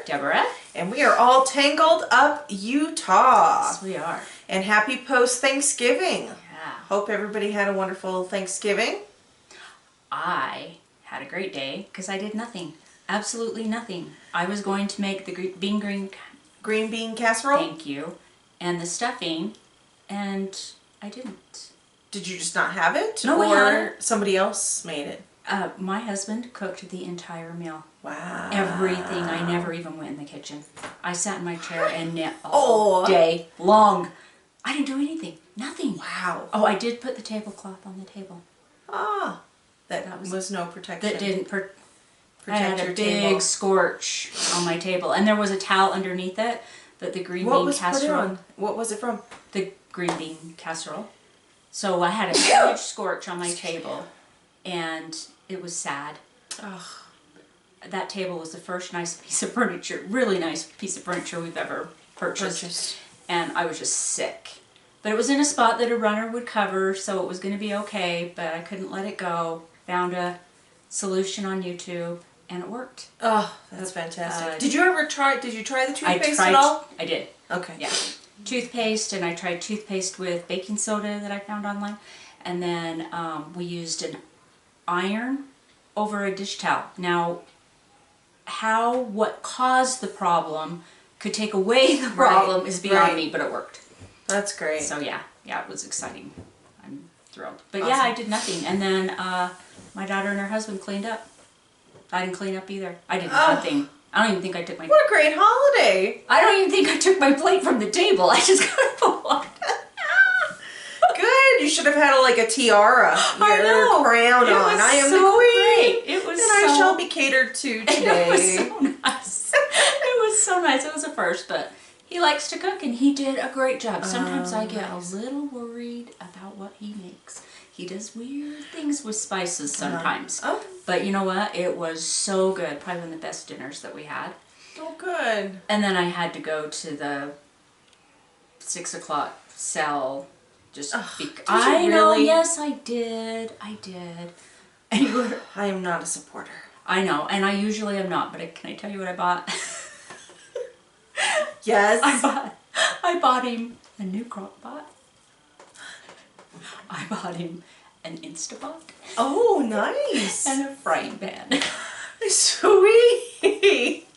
Deborah. And we are all tangled up Utah. Yes, we are. And happy post-Thanksgiving. Yeah. Hope everybody had a wonderful Thanksgiving. I had a great day because I did nothing. Absolutely nothing. I was going to make the green bean casserole. Thank you. And the stuffing, and I didn't. Did you just not have it? No, we had it. Somebody else made it? My husband cooked the entire meal. Wow. Everything. I never even went in the kitchen. I sat in my chair and knit all day long. I didn't do anything. Nothing. Wow. Oh, I did put the tablecloth on the table. Ah. That was no protection. That didn't protect your I had a big table. Scorch on my table. And there was a towel underneath it. But the green bean casserole. What was it from? The green bean casserole. So I had a huge scorch on my table. And it was sad. Ugh. That table was the first nice piece of furniture, really nice piece of furniture we've ever purchased. And I was just sick. But it was in a spot that a runner would cover, so it was going to be okay, but I couldn't let it go. Found a solution on YouTube, and it worked. Oh, that's fantastic. Did you try the toothpaste at all? I did. Okay. Yeah. Toothpaste, and I tried toothpaste with baking soda that I found online. And then we used an iron over a dish towel. Now, what caused the problem could take away the problem is beyond me, but it worked. That's great. So yeah, it was exciting. I'm thrilled. But awesome. Yeah, I did nothing. And then my daughter and her husband cleaned up. I didn't clean up either. I did nothing. I don't even think I took my... What a great holiday! I don't even think I took my plate from the table. I just got up. Good. You should have had a tiara. I know. Crown on. I am so the queen. Great. It was and I shall be catered to today. It was so nice. It was so nice. It was a first, but he likes to cook and he did a great job. Sometimes I get a little worried about what he makes. He does weird things with spices sometimes. But you know what? It was so good. Probably one of the best dinners that we had. Oh, good. And then I had to go to the 6 o'clock cell. I know, yes, I did. And you were, I am not a supporter. I know, and I usually am not, but can I tell you what I bought? Yes. I bought him a new crock pot. I bought him an Instapot. Oh, nice. And a frying pan. Sweet.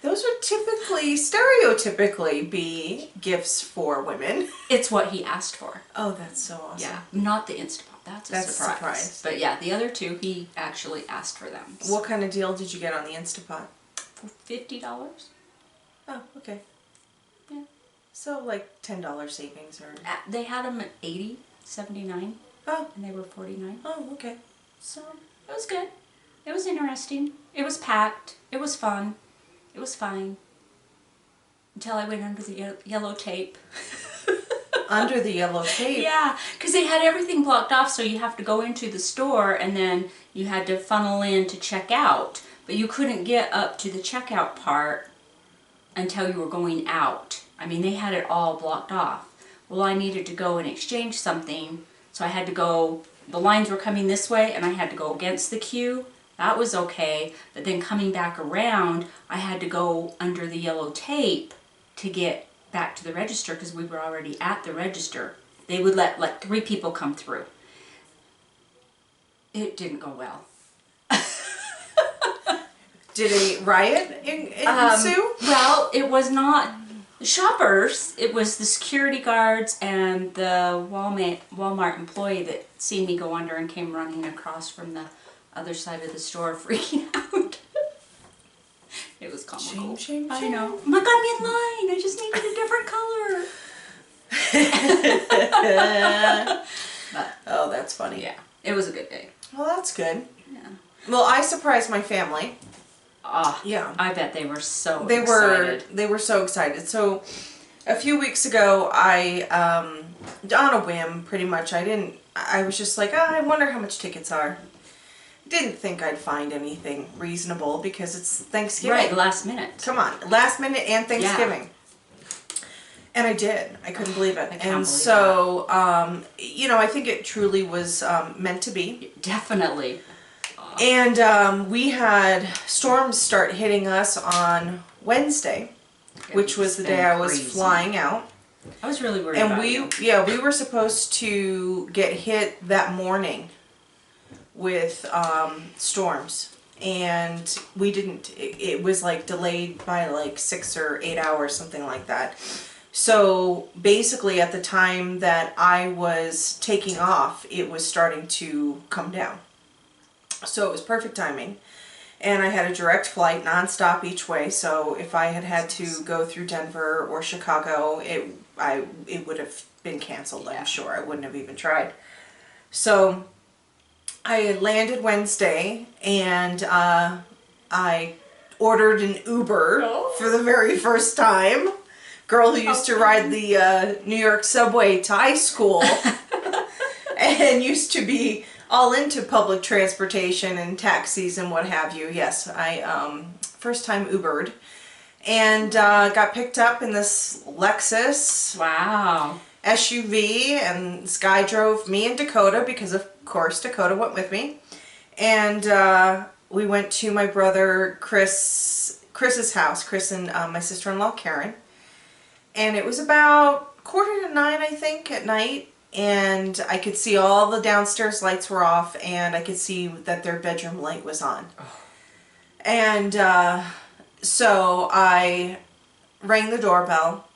Those would stereotypically be gifts for women. It's what he asked for. Oh, that's so awesome. Yeah, not the Instapot. That's a surprise. But yeah, the other two, he actually asked for them. So. What kind of deal did you get on the Instapot? For $50. Oh, okay. Yeah. So like $10 savings or... They had them at $80, $79. Oh. And they were $49. Oh, okay. So it was good. It was interesting. It was packed. It was fun. It was fine. Until I went under the yellow tape. Under the yellow tape? Yeah, because they had everything blocked off, so you have to go into the store and then you had to funnel in to check out. But you couldn't get up to the checkout part until you were going out. I mean, they had it all blocked off. Well, I needed to go and exchange something, so I had to go, the lines were coming this way and I had to go against the queue. That was okay, but then coming back around, I had to go under the yellow tape to get back to the register because we were already at the register. They would let like 3 people come through. It didn't go well. Did a riot ensue? Well, it was not the shoppers. It was the security guards and the Walmart employee that seen me go under and came running across from the other side of the store freaking out. It was comical. Shame. I know. I'm like, I'm in line. I just needed a different color. But, oh, that's funny. Yeah, it was a good day. Well, that's good. Yeah. Well, I surprised my family. Yeah. I bet they were so excited. They were so excited. So, a few weeks ago, I, on a whim, pretty much, I was just like, I wonder how much tickets are. Didn't think I'd find anything reasonable because it's Thanksgiving. Right, last minute. Come on, last minute and Thanksgiving. Yeah. And I did. I couldn't believe it. And so, you know, I think it truly was meant to be. Definitely. And we had storms start hitting us on Wednesday, which was the day I was flying out. I was really worried And about we were supposed to get hit that morning with storms, and we didn't. It was like delayed by like 6 or 8 hours, something like that. So basically at the time that I was taking off, it was starting to come down. So it was perfect timing. And I had a direct flight, nonstop each way. So if I had to go through Denver or Chicago, it would have been canceled. I'm sure. I wouldn't have even tried. So I landed Wednesday, and I ordered an Uber for the very first time. Girl who used to ride the New York subway to high school and used to be all into public transportation and taxis and what have you. Yes, I first time Ubered, and got picked up in this Lexus SUV, and Sky drove me and Dakota, because of course Dakota went with me, and we went to my brother Chris's house, Chris and my sister-in-law Karen, and it was about 8:45, I think, at night. And I could see all the downstairs lights were off, and I could see that their bedroom light was on. And so I rang the doorbell,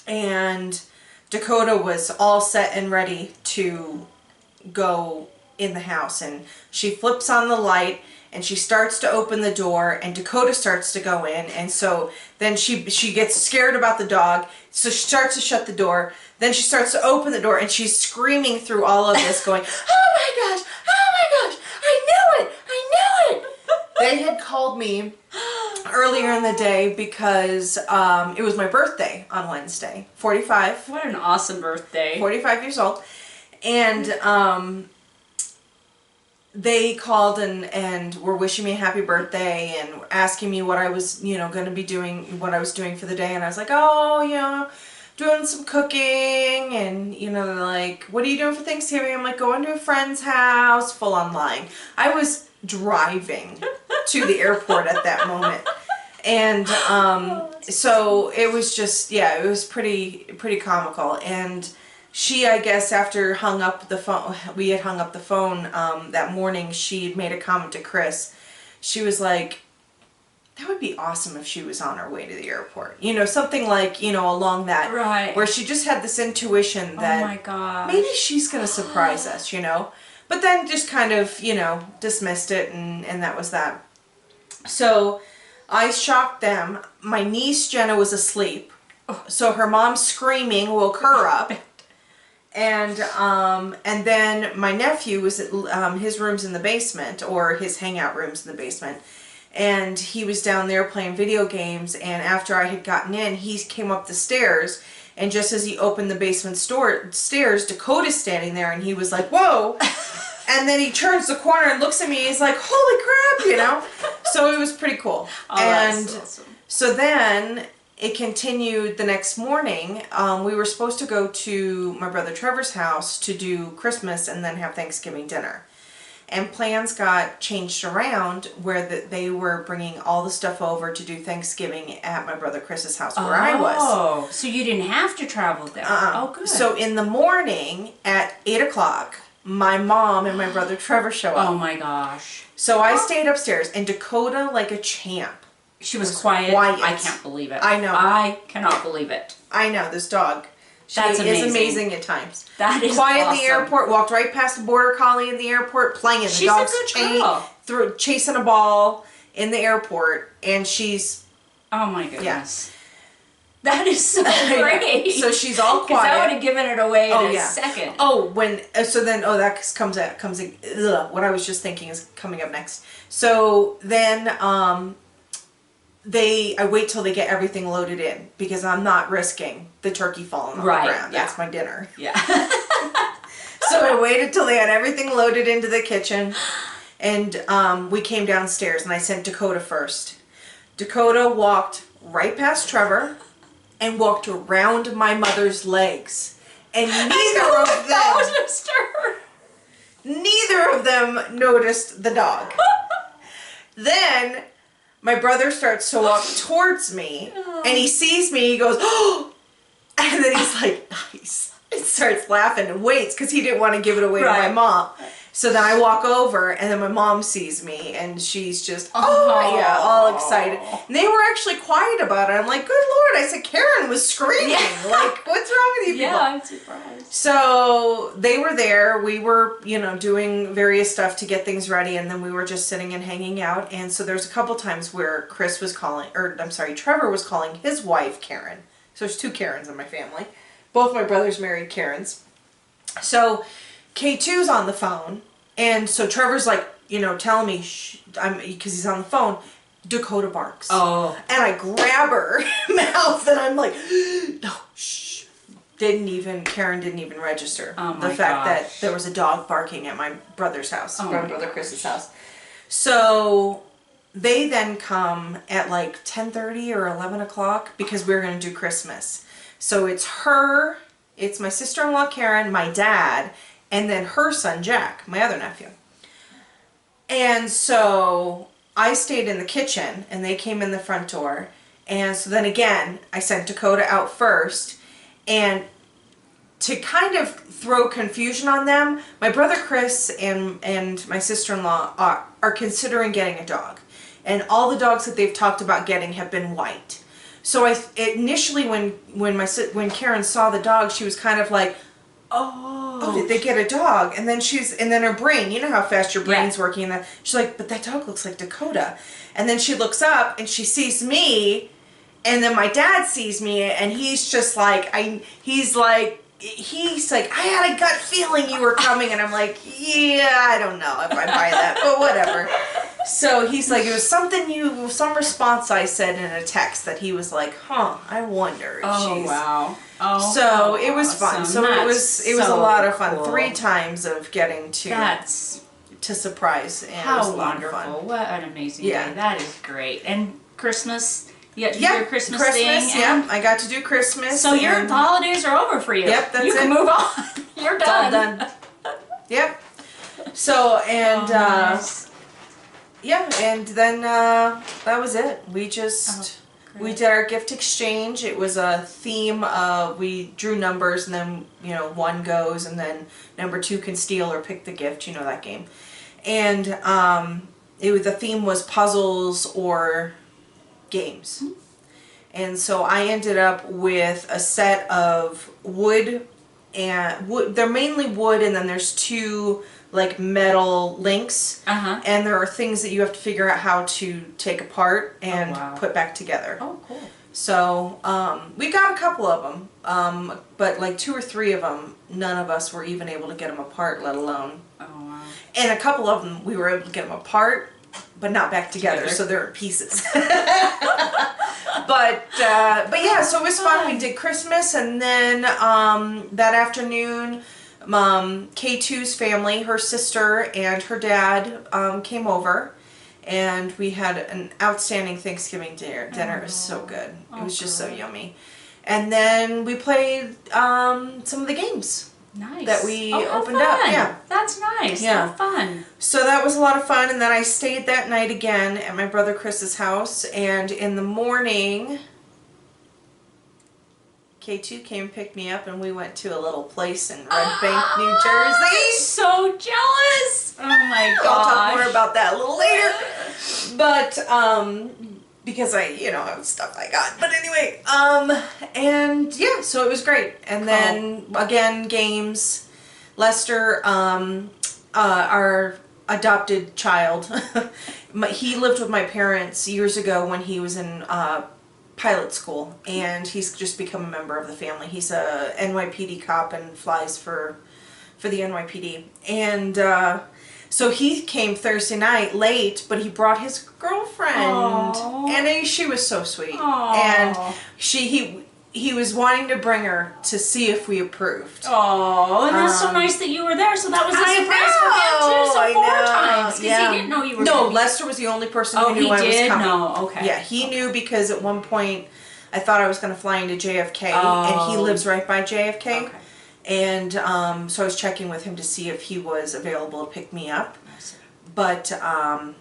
and Dakota was all set and ready to go in the house. And she flips on the light, and she starts to open the door, and Dakota starts to go in. And so then she gets scared about the dog, so she starts to shut the door. Then she starts to open the door, and she's screaming through all of this going, oh my gosh, I knew it. They had called me earlier in the day because it was my birthday on Wednesday, 45. What an awesome birthday. 45 years old. And they called and were wishing me a happy birthday and asking me what I was, going to be doing, what I was doing for the day. And I was like, oh, doing some cooking, and they're like, what are you doing for Thanksgiving? I'm like, going to a friend's house. Full on lying. I was driving to the airport at that moment, and so it was just, it was pretty comical. And she, I guess, after we had hung up the phone that morning, she made a comment to Chris. She was like, that would be awesome if she was on her way to the airport. Something like, along that. Right. Where she just had this intuition that, oh my gosh, maybe she's going to surprise us, But then just kind of, dismissed it, and that was that. So I shocked them. My niece Jenna was asleep. So her mom screaming woke her up. And then my nephew was at his room's in the basement, or his hangout room's in the basement. And he was down there playing video games, and after I had gotten in, he came up the stairs, and just as he opened the basement stairs, Dakota's standing there, and he was like, whoa! And then he turns the corner and looks at me, he's like, holy crap, So it was pretty cool. Oh, and that's awesome. So then it continued the next morning. We were supposed to go to my brother Trevor's house to do Christmas and then have Thanksgiving dinner. And plans got changed around where they were bringing all the stuff over to do Thanksgiving at my brother Chris's house where I was. Oh, so you didn't have to travel there. Oh, good. So in the morning at 8 o'clock, my mom and my brother Trevor show up. Oh my gosh. So I stayed upstairs, and Dakota, like a champ. She was quiet. I can't believe it. I know. I cannot believe it. I know, this dog. She That's amazing. is amazing at times. That is quiet awesome. in the airport, walked right past the border collie in the airport, playing. She's the dog's a good girl. chasing a ball in the airport, and she's... Oh my goodness. Yes. That is so great. So she's all quiet. Because I would have given it away in a second. That comes in, what I was just thinking is coming up next. So then I wait till they get everything loaded in, because I'm not risking the turkey falling on the ground. That's my dinner. Yeah. So I waited till they had everything loaded into the kitchen, and we came downstairs, and I sent Dakota first. Dakota walked right past Trevor and walked around my mother's legs, and neither of them noticed the dog. Then my brother starts to walk towards me, and he sees me, he goes, oh, and then he's like, nice. And starts laughing and waits because he didn't want to give it away to my mom. So then I walk over, and then my mom sees me, and she's just, yeah, all excited. And they were actually quiet about it. I'm like, good Lord. I said, Karen was screaming. Like, what's wrong with you people? Yeah, I'm surprised. So they were there. We were, you know, doing various stuff to get things ready, and then we were just sitting and hanging out. And so there's a couple times where Trevor was calling his wife Karen. So there's 2 Karens in my family. Both my brothers married Karens. So K2's on the phone, and so Trevor's like, you know, telling me, because he's on the phone, Dakota barks. Oh. And I grab her mouth, and I'm like, no, shh. Karen didn't even register the fact that there was a dog barking at my brother's house, my brother Chris's house. So they then come at like 10:30 or 11 o'clock because we're going to do Christmas. So it's my sister-in-law Karen, my dad, and then her son Jack, my other nephew. And so I stayed in the kitchen, and they came in the front door. And so then again, I sent Dakota out first, and to kind of throw confusion on them, my brother Chris and my sister-in-law are considering getting a dog. And all the dogs that they've talked about getting have been white. So initially when Karen saw the dog, she was kind of like, oh, did they get a dog? And then her brain, you know how fast your brain's working, and she's like, but that dog looks like Dakota. And then she looks up and she sees me, and then my dad sees me, and he's just like, he's like, I had a gut feeling you were coming, and I'm like, yeah, I don't know if I buy that, but whatever. So he's like, it was some response I said in a text that he was like, I wonder. Oh, wow. Oh, so it was fun. So it was a lot of fun. Cool. 3 times of getting to surprise, and how it was a lot wonderful. of fun. What an amazing day. That is great. And Christmas, you got to do your Christmas thing. Yeah, I got to do Christmas. So your holidays are over for you. Yep, that's it. You can move on. You're done. All done. Yep. So, and nice. and then that was it. We just we did our gift exchange. It was a theme. We drew numbers, and then 1 goes, and then number 2 can steal or pick the gift. You know that game. And the theme was puzzles or games. Mm-hmm. And so I ended up with a set of wood. They're mainly wood, and then there's 2 like metal links, and there are things that you have to figure out how to take apart and put back together. Oh, cool. So we got a couple of them, but like 2 or 3 of them, none of us were even able to get them apart, let alone. Oh, wow. And a couple of them, we were able to get them apart, but not back together. So they're in pieces. But yeah, so it was fun. We did Christmas, and then that afternoon, K2's family, her sister and her dad came over, and we had an outstanding Thanksgiving dinner. It was so good. It was just so yummy. And then we played some of the games. Nice. That we opened fun. up. Yeah. That's nice. Yeah. How fun. So that was a lot of fun, and then I stayed that night again at my brother Chris's house, and in the morning K2 came and picked me up, and we went to a little place in Red Bank, New Jersey. I'm so jealous. Oh my gosh. I'll talk more about that a little later. But because I have stuff I got. But anyway, and yeah, so it was great. And then again, games. Lester, our adopted child, he lived with my parents years ago when he was in pilot school, and he's just become a member of the family. He's a NYPD cop and flies for the NYPD. And so he came Thursday night late, but he brought his girlfriend. Aww. And she was so sweet. Aww. And he was wanting to bring her to see if we approved. Oh, and that's so nice that you were there. So that was a surprise for him too. So 4 times, because he didn't know you were. No, Lester was the only person who knew I was coming. No, okay. Yeah, he knew, because at one point I thought I was going to fly into JFK, and he lives right by JFK. Okay. And so I was checking with him to see if he was available to pick me up. but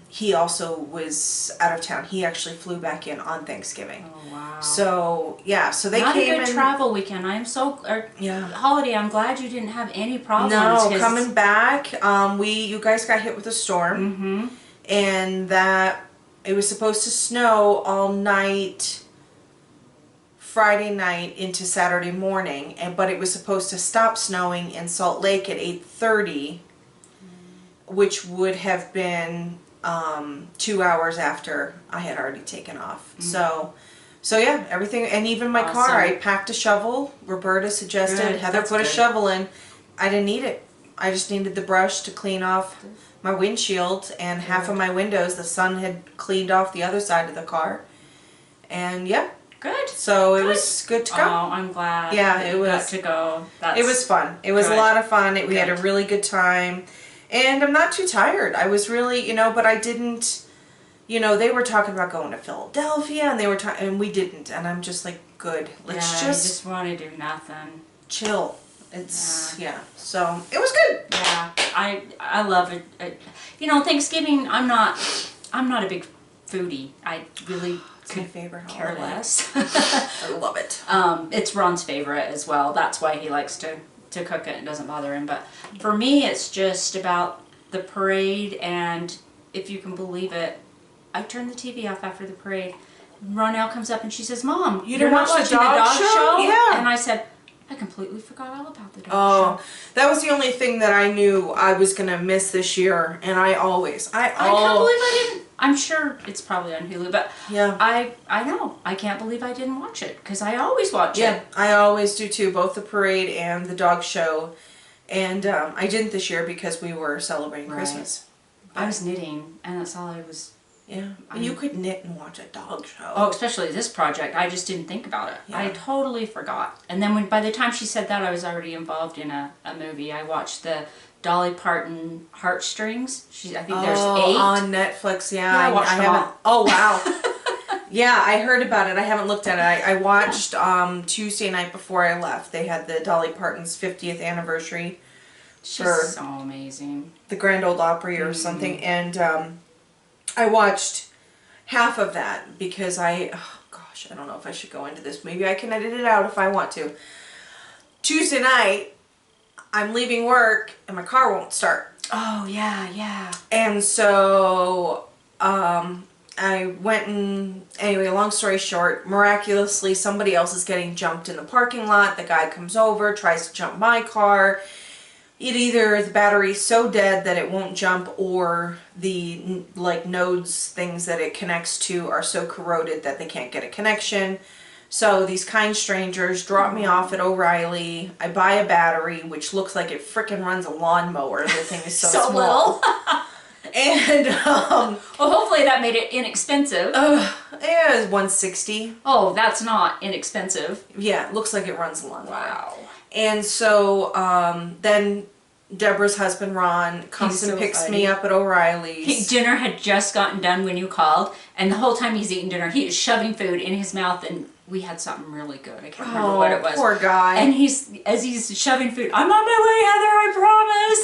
he also was out of town. He actually flew back in on Thanksgiving. Oh, wow. So yeah, so they Not came a good in. travel weekend. Holiday. I'm glad you didn't have any problems. No, 'cause- coming back, you guys got hit with a storm, and that it was supposed to snow all night, Friday night into Saturday morning, but it was supposed to stop snowing in Salt Lake at 8:30, which would have been 2 hours after I had already taken off. So yeah, everything, and even my car, Awesome. I packed a shovel. Roberta suggested, Good, Heather that's put a good. shovel in. I didn't need it. I just needed the brush to clean off my windshield and half of my windows. The sun had cleaned off the other side of the car. And yeah, Good. so it was good to go. Oh, I'm glad. Yeah, that it you was- got to go. It was fun. It was a Good. lot of fun. We had a Good. really good time. And I'm not too tired. I was really, but I didn't, they were talking about going to Philadelphia and and we didn't. And I'm just like, good. Let's you just just want to do nothing. chill. It's, So it was good. Yeah, I love it. Thanksgiving. I'm not a big foodie. I really It's my could favorite care holiday. less. I love it. It's Ron's favorite as well. That's why he likes to cook it. It doesn't bother him. But for me, it's just about the parade, and if you can believe it, I turned the TV off after the parade. Ronelle comes up and she says, "Mom, You you're didn't not watch the watching dog show?" Yeah. And I said, "I completely forgot all about the dog Oh, show." that was the only thing that I knew I was going to miss this year. And I I can't believe I didn't. I'm sure it's probably on Hulu, but Yeah. I know. I can't believe I didn't watch it because I always watch Yeah, it. I always do too, both the parade and the dog show. And I didn't this year because we were celebrating Right. Christmas. I was knitting, and that's all I was. Yeah, you could knit and watch a dog show. Oh, especially this project. I just didn't think about it. I Yeah. totally forgot. And then by the time she said that, I was already involved in a movie. I watched the Dolly Parton Heartstrings. I think there's 8. On Netflix. Yeah, Yeah, I watched them haven't. all. Oh wow. Yeah, I heard about it. I haven't looked at it. I watched Tuesday night before I left. They had the Dolly Parton's 50th anniversary. She's for so amazing. the Grand Ole Opry or something, and I watched half of that because I don't know if I should go into this. Maybe I can edit it out if I want to. Tuesday night, I'm leaving work and my car won't start. Oh, yeah. And so I went and, anyway, long story short, miraculously somebody else is getting jumped in the parking lot. The guy comes over, tries to jump my car. Either the battery's so dead that it won't jump, or the nodes, things that it connects to, are so corroded that they can't get a connection. So these kind strangers drop me off at O'Reilly. I buy a battery, which looks like it frickin' runs a lawnmower. The thing is so So small. little. And Well, hopefully that made it inexpensive. it was $160. Oh, that's not inexpensive. Yeah, it looks like it runs a lawnmower. Wow. And so then Deborah's husband Ron comes He's and so picks funny. me up at O'Reilly's. Dinner had just gotten done when you called, and the whole time he's eating dinner, he is shoving food in his mouth, and we had something really good. I can't remember what it was. Poor guy. And as he's shoving food, "I'm on my way, Heather, I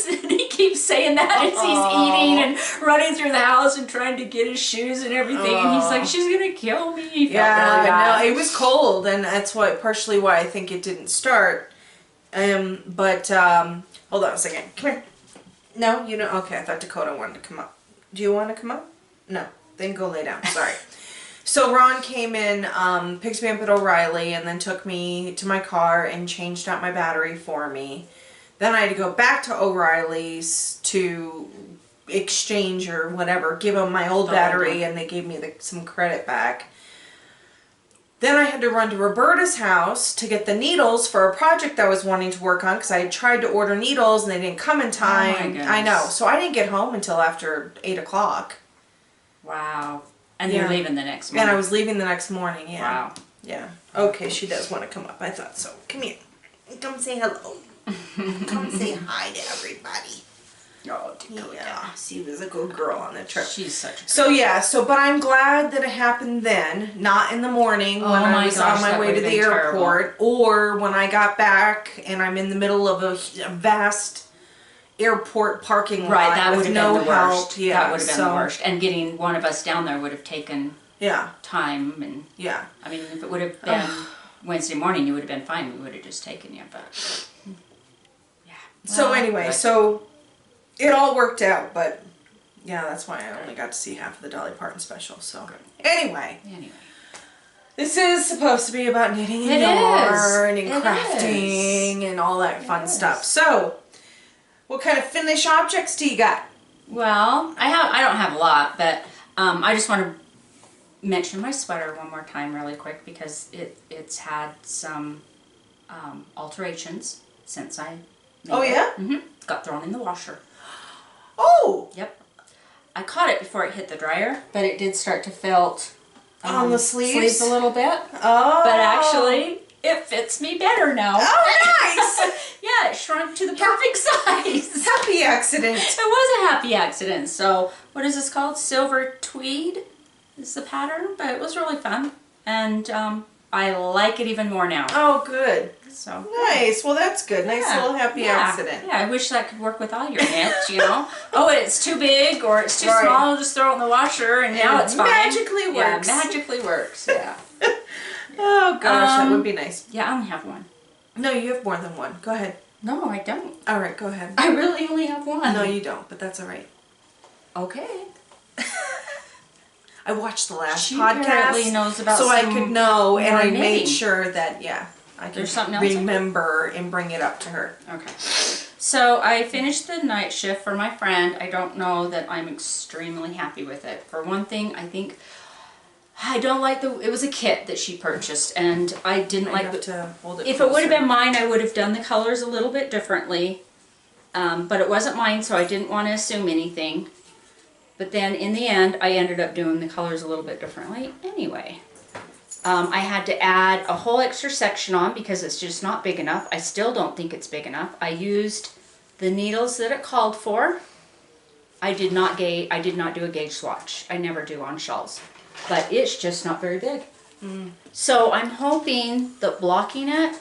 promise." And he keeps saying that as he's eating and running through the house and trying to get his shoes and everything. And he's like, "She's gonna kill me." He felt really bad. no, it was cold, and that's partially why I think it didn't start. But hold on a second. Come here. No, you know. Okay, I thought Dakota wanted to come up. Do you want to come up? No. Then go lay down. Sorry. So Ron came in, picked me up at O'Reilly, and then took me to my car and changed out my battery for me. Then I had to go back to O'Reilly's to exchange or whatever, give them my old battery, and they gave me some credit back. Then I had to run to Roberta's house to get the needles for a project I was wanting to work on, because I had tried to order needles and they didn't come in time. goodness. I know. So I didn't get home until after 8 o'clock. Wow. And Yeah. you're leaving the next morning. And I was leaving the next morning, yeah. Wow. Yeah. Okay, she does want to come up. I thought so. Come here. Come say hello. Come say hi to everybody. Oh, Dakota. Yeah, she was a good girl on the trip. She's such a So yeah, but I'm glad that it happened then, not in the morning when I my was gosh, on my that way to would've the been airport, or when I got back and I'm in the middle of a vast airport parking lot Right, that would with have no been the help. worst. Yeah, That would have been the worst. And getting one of us down there would have taken Yeah, time. And yeah. I mean, if it would have been Wednesday morning, you would have been fine. We would have just taken you. But yeah. So Well, anyway, good. so it all worked out, but yeah, that's why I only got to see half of the Dolly Parton special. So anyway, this is supposed to be about knitting and yarn and crafting and all that fun stuff. So, what kind of finished objects do you got? Well, I don't have a lot, but I just want to mention my sweater one more time really quick because it's had some alterations since I made Oh, it. yeah? Mm-hmm. Got thrown in the washer. Oh! Yep. I caught it before it hit the dryer, but it did start to felt On the sleeves? a little bit. Oh! But actually, it fits me better now. Oh, nice! Yeah, it shrunk to the perfect size. Happy accident. It was a happy accident. So, what is this called? Silver Tweed is the pattern, but it was really fun. And I like it even more now. Oh, good. So Nice. Well, that's good. Nice yeah, little happy yeah, accident. Yeah, I wish that could work with all your knits, you know? Oh, it's too big or it's too Right. small, just throw it in the washer and now it's fine. Magically works. Yeah, magically works. Yeah. Oh, gosh, that would be nice. Yeah, I only have one. No, you have more than one. Go ahead. No, I don't. All right, go ahead. I really only have one. No, you don't, but that's all right. Okay. I watched the last She podcast, apparently knows about so I some could know, and more I made knitting. sure that, yeah, I could There's something else I can- remember and bring it up to her. Okay. So I finished the night shift for my friend. I don't know that I'm extremely happy with it. For one thing, I think I don't like it was a kit that she purchased and I didn't like to hold it if it would have closer. been mine, I would have done the colors a little bit differently. But it wasn't mine, so I didn't want to assume anything. But then in the end, I ended up doing the colors a little bit differently anyway. I had to add a whole extra section on because it's just not big enough. I still don't think it's big enough. I used the needles that it called for. I did not do a gauge swatch. I never do on shawls. But it's just not very big. So I'm hoping that blocking it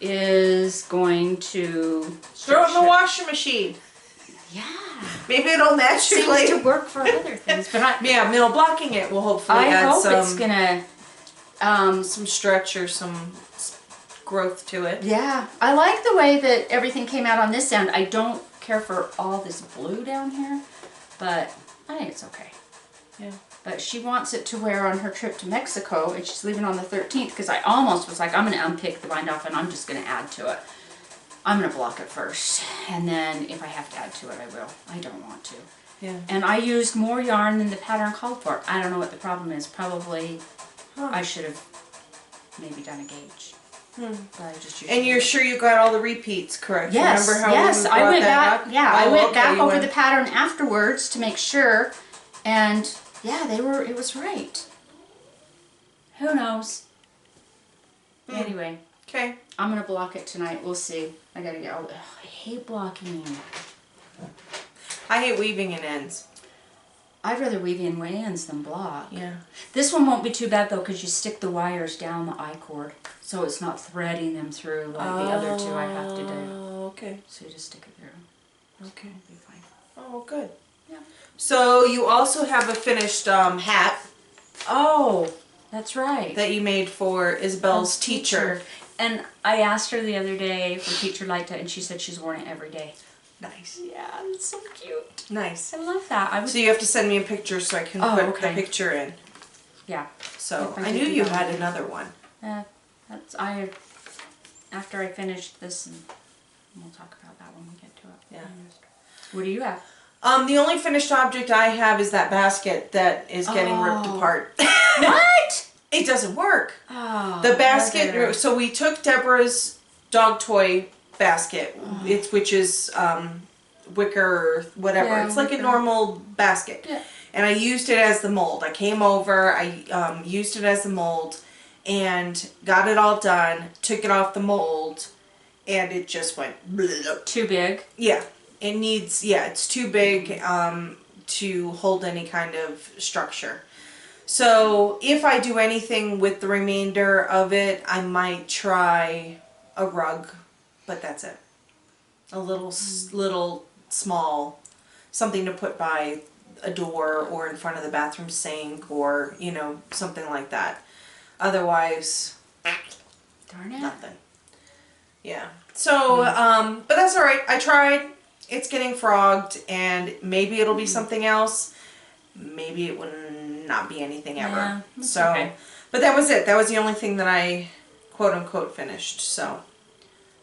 is going to Throw it in stretch the washing machine. Yeah. Maybe it'll Seems magically. to work for other things, but Yeah, no, blocking it will hopefully I add hope some it's gonna. some stretch or some growth to it. Yeah, I like the way that everything came out on this end. I don't care for all this blue down here, but I think it's okay. Yeah. But she wants it to wear on her trip to Mexico, and she's leaving on the 13th, because I almost was like, I'm going to unpick the bind off, and I'm just going to add to it. I'm going to block it first, and then if I have to add to it, I will. I don't want to. Yeah. And I used more yarn than the pattern called for. I don't know what the problem is. Probably I should have maybe done a gauge. But I just used And you're sure you got all the repeats correct? Yes, Remember how yes. we I brought went that back. up? Yeah, Oh, I went okay, back you over went- the pattern afterwards to make sure, and yeah, it was right. Who knows? Anyway, Okay. I'm gonna block it tonight. We'll see. I gotta get all. Ugh, I hate blocking. I hate weaving in ends. I'd rather weave in ends than block. Yeah. This one won't be too bad though, because you stick the wires down the I-cord, so it's not threading them through like the other two I have to do. Oh, okay. So you just stick it through. Okay. It'll be fine. Oh, good. Yeah. So you also have a finished hat Oh, that's right. that you made for Isabel's teacher. And I asked her the other day if her teacher liked it, and she said she's worn it every day. Nice. Yeah, it's so cute. Nice. I love that. I was, So you have to send me a picture so I can Oh, put okay. the picture in. yeah. So If I I could knew do you that. had another one. After I finished this, and we'll talk about that when we get to it. Yeah. What do you have? The only finished object I have is that basket that is getting ripped Oh. apart. What? It doesn't work. Oh, The basket. brother. So we took Deborah's dog toy basket, which is wicker, whatever. Yeah, it's like a wicker. normal basket. Yeah. And I used it as the mold. I came over, I used it as the mold, and got it all done. Took it off the mold, and it just went. Too big. Yeah, it needs. Yeah, it's too big to hold any kind of structure. So if I do anything with the remainder of it, I might try a rug, but that's it. A little small, something to put by a door or in front of the bathroom sink or, you know, something like that. Otherwise, Darn it. nothing. Yeah. So, but that's all right. I tried. It's getting frogged, and maybe it'll be something else. Maybe it will not be anything ever. Yeah, that's so, okay. but that was it. That was the only thing that I, quote unquote, finished. So,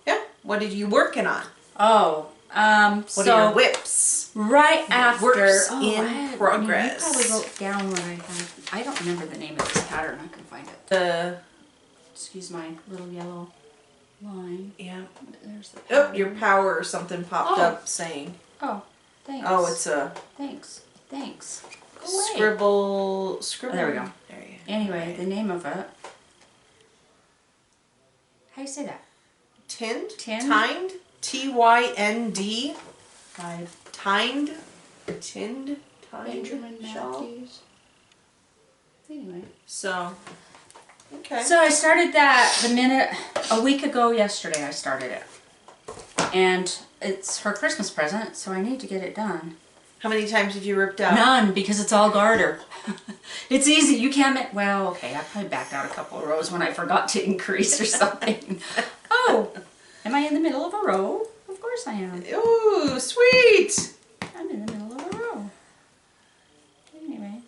yeah. What are you working on? Oh, What are your whips? right after Works in you progress. probably wrote down what I had. I don't remember the name of this pattern. I can find it. Excuse my little yellow line. Yeah. There's the Oh, pattern. your power or something popped Oh. up saying. Oh, thanks. Oh, it's a Thanks. Go away. scribble. Oh, there we go. There you go. Anyway, Alright. the name of it. How you say that? Tind? Tind? Tind? T-Y-N-D? By Tind? Tind? Tind? Benjamin Shawl? Matthews. Anyway. So, okay. So I started that a week ago yesterday I started it. And it's her Christmas present, so I need to get it done. How many times have you ripped out? None, because it's all garter. It's easy, you can't make, well, okay, I probably backed out a couple of rows when I forgot to increase or something. Oh, am I in the middle of a row? Of course I am. Ooh, sweet! I'm in the middle of a row. Anyway.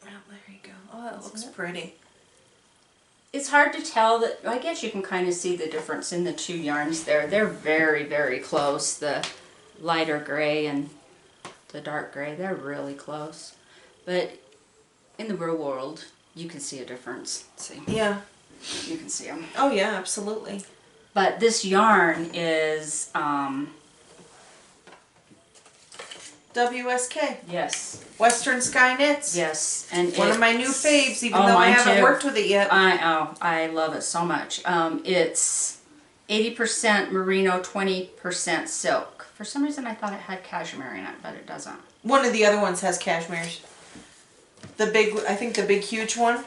Oh, there you go. Oh, that looks pretty. It's hard to tell that, I guess you can kind of see the difference in the two yarns there. They're very, very close. The lighter gray and the dark gray, they're really close. But in the real world, you can see a difference. See, Yeah. you can see them. Oh, yeah, absolutely. But this yarn is, WSK. yes, Western Sky Knits. yes. And One of my new it's- faves, even Oh, though I mine haven't too. worked with it yet. I love it so much. It's 80% merino, 20% silk. For some reason I thought it had cashmere in it, but it doesn't. One of the other ones has cashmere's. The big, I think the big huge one.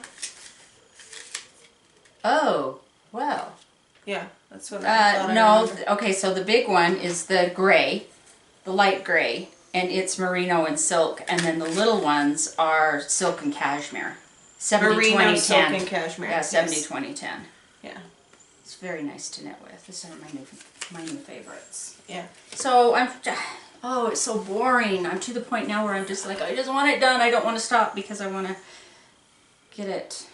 Oh, well. Yeah, that's what I thought. I No, remembered. okay, so the big one is the gray, the light gray, and it's merino and silk, and then the little ones are silk and cashmere. 70, Merino, 20, silk, 10. and cashmere. Yeah, yes. 70, 20, 10. Yeah, It's very nice to knit with. These are my new favorites. yeah. So oh, it's so boring. I'm to the point now where I'm just like, I just want it done. I don't want to stop because I want to get it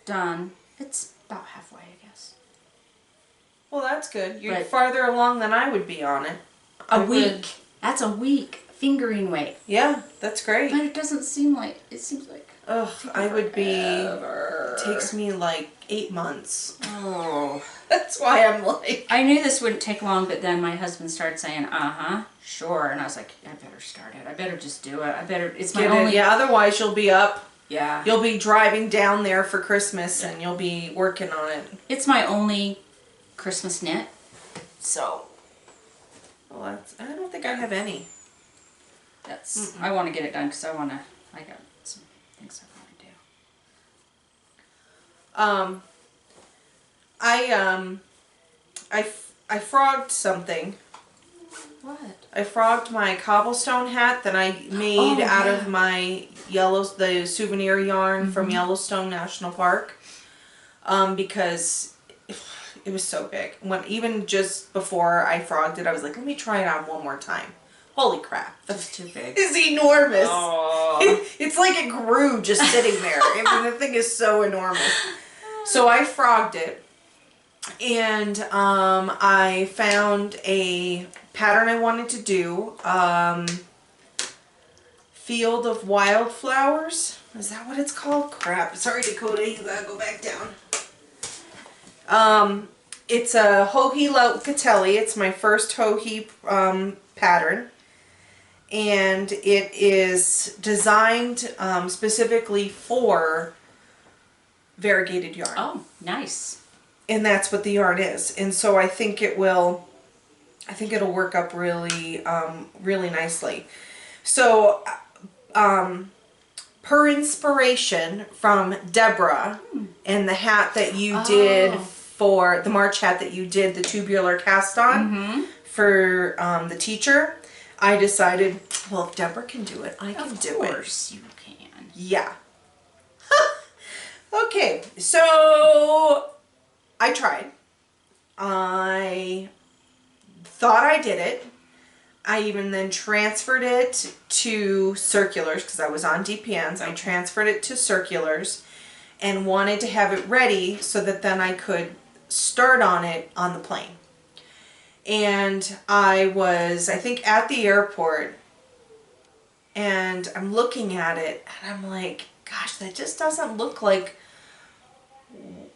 done. It's about halfway, I guess. Well, that's good. You're But- farther along than I would be on it. A I would- week. That's a week fingering weight. Yeah, that's great. But it doesn't seem like, it seems like Ugh, I would be. forever. It takes me like 8 months. Oh. That's why I'm like. I knew this wouldn't take long, but then my husband started saying, sure. And I was like, I better start it. I better just do it. It's my Get only, it. Yeah, otherwise you'll be up. yeah. You'll be driving down there for Christmas and you'll be working on it. It's my only Christmas knit. So Well, I don't think I have any. that's, I want to get it done because I got some things I want to do. I frogged something. What? I frogged my cobblestone hat that I made Oh, out yeah. of the souvenir yarn from Yellowstone National Park. Because it was so big. Even just before I frogged it, I was like, let me try it on one more time. Holy crap. That's too big. It's enormous. Oh. It's like it grew just sitting there. I mean, the thing is so enormous. So I frogged it. And I found a pattern I wanted to do. Field of Wildflowers. Is that what it's called? Crap. Sorry, Dakota. You gotta go back down. It's a Joji Locatelli. It's my first Joji pattern. And it is designed specifically for variegated yarn. Oh, nice. And that's what the yarn is. And so I think it'll work up really, really nicely. So, per inspiration from Deborah and the hat that you did for the March hat that you did the tubular cast on for the teacher, I decided, well, if Deborah can do it, I can do it. Of course you can. Yeah. Okay, so I tried. I thought I did it. I even then transferred it to circulars because I was on DPNs. I transferred it to circulars and wanted to have it ready so that then I could start on it on the plane. And I was, I think, at the airport, and I'm looking at it and I'm like, gosh, that just doesn't look like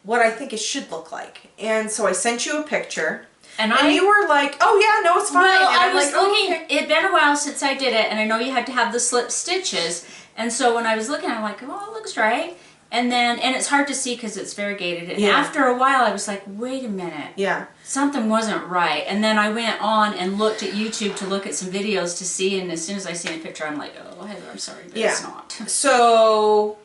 what I think it should look like. And so I sent you a picture. And you were like, oh yeah, no, it's fine. Well, and I was like, looking, okay. it'd been a while since I did it, and I know you had to have the slip stitches. And so when I was looking, I'm like, oh, it looks right. And it's hard to see because it's variegated. And after a while, I was like, wait a minute. Yeah. Something wasn't right. And then I went on and looked at YouTube to look at some videos to see, and as soon as I see a picture, I'm like, oh, Heather, I'm sorry, but it's not. So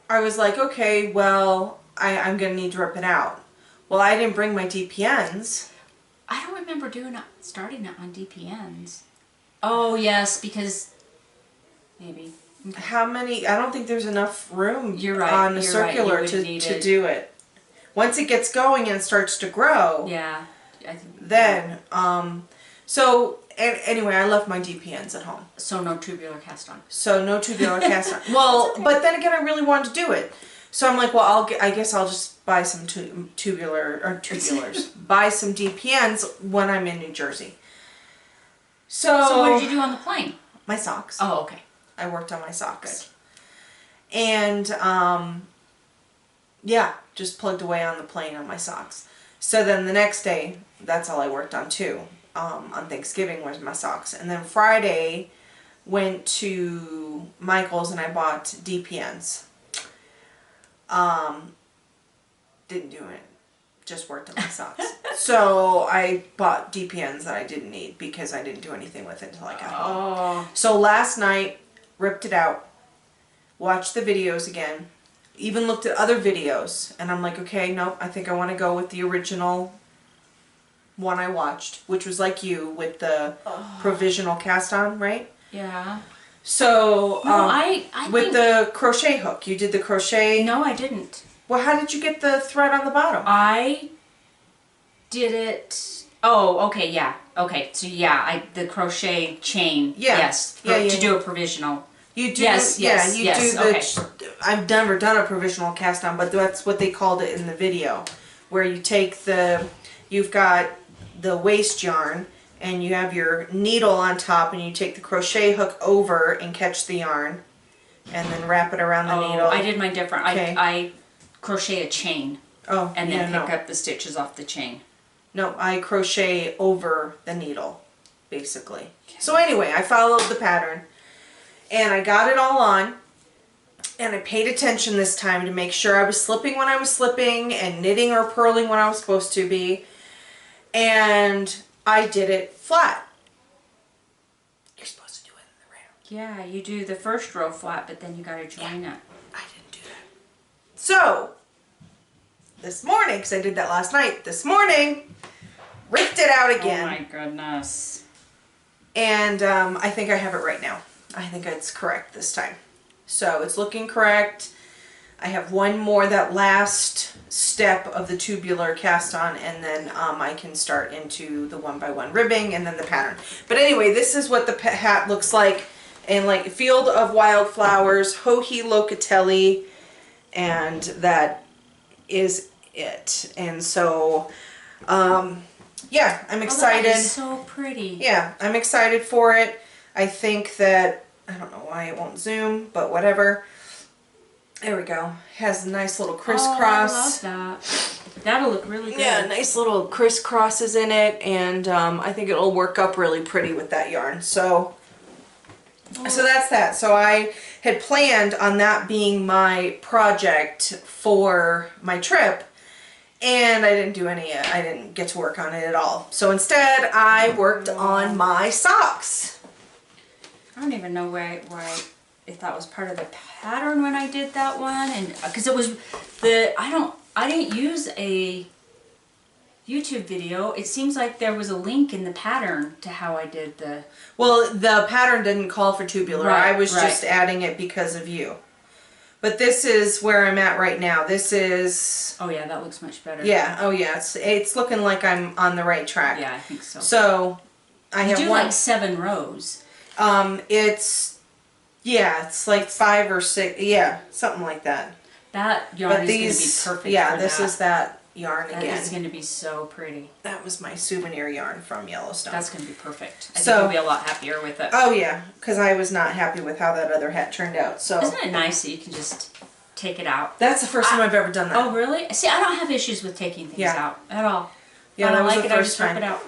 I was like, okay, well, I'm going to need to rip it out. Well, I didn't bring my DPNs. I don't remember starting it on DPNs. Oh, yes, because maybe. How many? I don't think there's enough room You're right, on the circular to do it. Once it gets going and starts to grow, yeah, then, so anyway, I left my DPNs at home. So no tubular cast on. So no tubular cast on. Well, okay. But then again, I really wanted to do it. So I'm like, well, I guess I'll just buy some tubulars, buy some DPNs when I'm in New Jersey. So what did you do on the plane? My socks. Oh, okay. I worked on my socks. Good. And, yeah, just plugged away on the plane on my socks. So then the next day, that's all I worked on too. On Thanksgiving was my socks. And then Friday, went to Michael's and I bought DPNs. Didn't do it. Just worked on my socks. So I bought DPNs that I didn't need because I didn't do anything with it until I got home. So last night, ripped it out, watched the videos again, even looked at other videos, and I'm like, okay, nope, I think I want to go with the original one I watched, which was like you with the provisional cast on, right? Yeah. So, no, I with the crochet hook, you did the crochet. No, I didn't. Well, how did you get the thread on the bottom? I did it. Oh, okay, yeah. Okay, so yeah, the crochet chain. Yeah. Yes. To do a provisional. You do. Yes. Yes. You yes, do the. Okay. I've never done a provisional cast on, but that's what they called it in the video, where you take you've got the waste yarn, and you have your needle on top, and you take the crochet hook over and catch the yarn, and then wrap it around the needle. I did mine different. Okay. I crochet a chain. Oh, and then pick up the stitches off the chain. No, I crochet over the needle, basically. Okay. So anyway, I followed the pattern, and I got it all on, and I paid attention this time to make sure I was slipping when I was slipping, and knitting or purling when I was supposed to be, and I did it flat. You're supposed to do it in the round. Yeah, you do the first row flat, but then you gotta join it. I didn't do that. So, this morning, because I did that last night, this morning, ripped it out again. Oh my goodness. And I think I have it right now. I think it's correct this time. So it's looking correct. I have one more, that last step of the tubular cast on, and then I can start into the 1x1 ribbing and then the pattern. But anyway, this is what the hat looks like. And like Field of Wildflowers, Joji Locatelli, and that is it. And so, yeah, I'm excited. Oh, that is so pretty. Yeah, I'm excited for it. I think that, I don't know why it won't zoom, but whatever. There we go. Has a nice little crisscross. Oh, I love that. That'll look really good. Yeah, nice little crisscrosses in it, and I think it'll work up really pretty with that yarn. So that's that. So I had planned on that being my project for my trip, and I didn't do any. I didn't get to work on it at all. So instead, I worked on my socks. I don't even know if that was part of the pattern when I did that one, and because it was I didn't use a YouTube video, it seems like there was a link in the pattern to how I did the... Well, the pattern didn't call for tubular. Right, I was just adding it because of you. But this is where I'm at right now. This is... Oh yeah, that looks much better. Yeah, oh yeah, it's looking like I'm on the right track. Yeah, I think so. So, I have You do one... like 7 rows. It's... Yeah, it's like 5 or 6, yeah, something like that. That yarn is going to be perfect yeah, for this that. is that yarn That again. is going to be so pretty. That was my souvenir yarn from Yellowstone. That's going to be perfect. I think So- you'll be a lot happier with it. Oh yeah, because I was not happy with how that other hat turned out. So Isn't it nice that you can just take it out? that's the first time I've ever done that. Oh really? See, I don't have issues with taking things Yeah. out at all. Yeah, I that don't was like the it, I first just rip time. it out.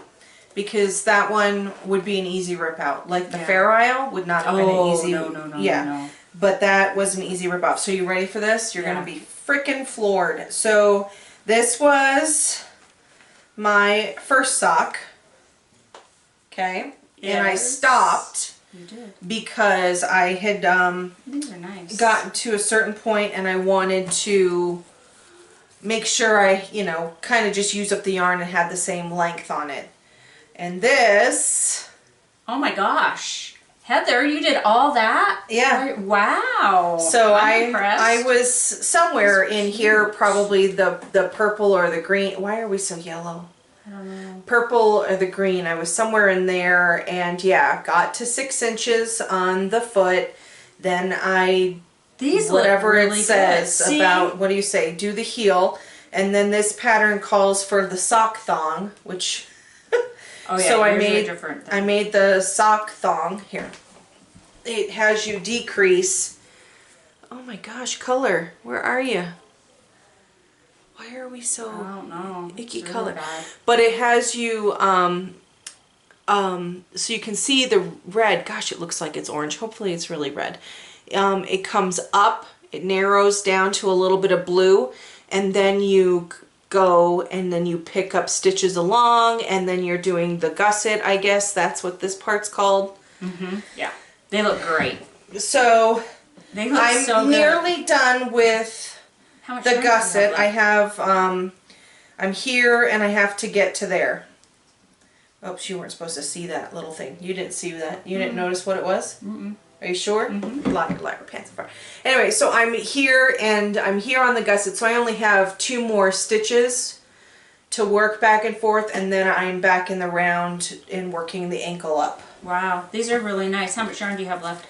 Because that one would be an easy rip out. Like the Yeah. Fair Isle would not have been an easy. no. Yeah, but that was an easy rip off. So you ready for this? You're Yeah. gonna be freaking floored. So this was my first sock. Okay, and I Yes. stopped You did. because I had These are nice. gotten to a certain point and I wanted to make sure I, you know, kind of just use up the yarn and had the same length on it. And this, Oh my gosh. Heather, you did all that? yeah. Wow. So I'm impressed. I was somewhere in here, probably the purple or the green. Why are we so yellow? I don't know. Purple or the green. I was somewhere in there, and yeah, got to 6 inches on the foot. Then I These whatever look really it says good. See? about, what do you say, do the heel, and then this pattern calls for the sock thong, which Oh yeah, so I yours are made different. I made the sock thong here. It has you decrease. Oh my gosh, color, where are you? Why are we so I don't know. icky It's color? really bad. But it has you so you can see the red. Gosh, it looks like it's orange. Hopefully it's really red. It comes up, it narrows down to a little bit of blue, and then you go and then you pick up stitches along, and then you're doing the gusset, I guess that's what this part's called. Yeah. They look great. So They look I'm so good. nearly done with How much the yarn do you have gusset. left? I have I'm here and I have to get to there. Oops, you weren't supposed to see that little thing. You didn't see that. You didn't notice what it was? Mm-mm. Are you sure? Liar, pants on fire. Anyway, so I'm here and I'm here on the gusset, so I only have 2 more stitches to work back and forth, and then I'm back in the round and working the ankle up. Wow, these are really nice. How much yarn do you have left?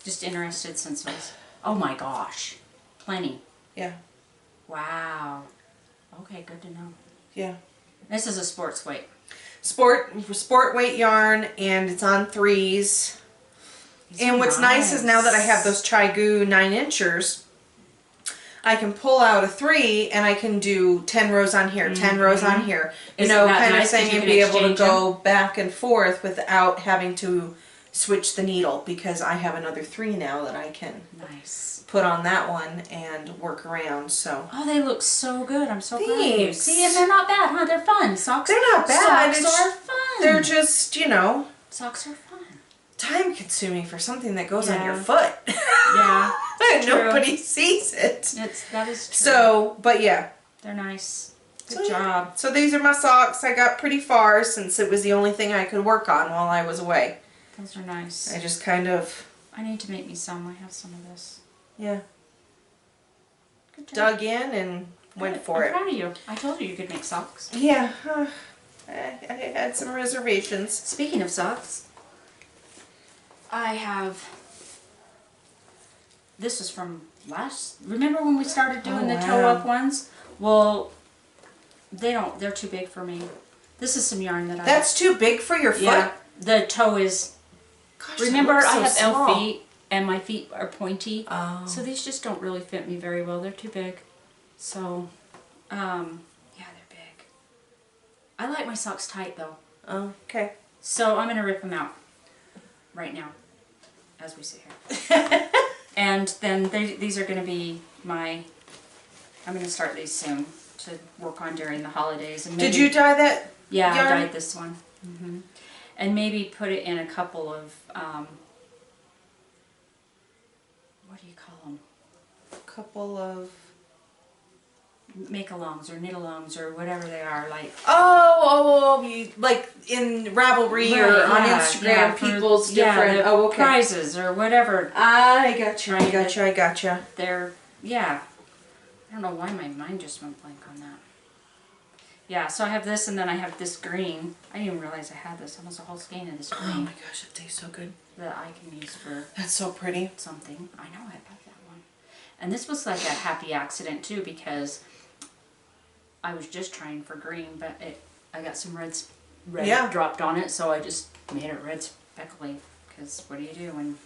Just interested since it was... Oh my gosh. Plenty. Yeah, Wow. Okay, good to know. yeah. This is a sports weight. Sport weight yarn, and it's on 3s. These And are what's nice is now that I have those Tri-Goo 9-inchers, I can pull out a 3 and I can do 10 rows on here, 10 rows on here. You Isn't know, that kind of nice 'cause thing, you and can be able to exchange go back and forth without having to switch the needle, because I have another 3 now that I can Nice. put on that one and work around. So Oh, they look so good. I'm so proud of you. Thanks. See, and they're not bad, huh? They're fun. Socks. they're not bad. Socks It's- are fun. they're just, you know, Socks are fun. time consuming for something that goes on your Yeah. foot. Yeah. And True. nobody sees it. That is true. So, but yeah. They're nice. Good So, yeah. job. So these are my socks. I got pretty far since it was the only thing I could work on while I was away. Those are nice. I just kind of, I need to make me some. I have some of this. yeah, Good job. dug in and went Good. for I'm it. proud of you. I told you you could make socks. Yeah, I had some reservations. Speaking of socks, I have. This was from remember when we started doing the toe wow. up ones? Well, they're too big for me. This is some yarn that I That's too big for your foot? yeah, the toe is, Gosh, that remember looks I so have small. elf feet and my feet are pointy. Oh. So these just don't really fit me very well. They're too big. So, yeah, they're big. I like my socks tight though. Oh, okay. So I'm going to rip them out right now as we sit here. And then these are going to be I'm going to start these soon to work on during the holidays. And maybe, Did you dye that? Yeah, yarn? I dyed this one. And maybe put it in a couple of, what do you call them? Couple of, make-alongs or knit-alongs or whatever they are, like. Like in Ravelry or Right, on yeah, Instagram, yeah, for- people's yeah, different. the Okay. prizes or whatever. I gotcha. They're, yeah. I don't know why my mind just went blank on that. Yeah, so I have this, and then I have this green. I didn't even realize I had this. Almost a whole skein of this Oh green my gosh, it tastes so good. that I can use for That's so pretty. something. I know, I love that one. And this was like a happy accident too, because I was just trying for green, but I got some red Yeah. dropped on it, so I just made it red speckly. Because what do you do when?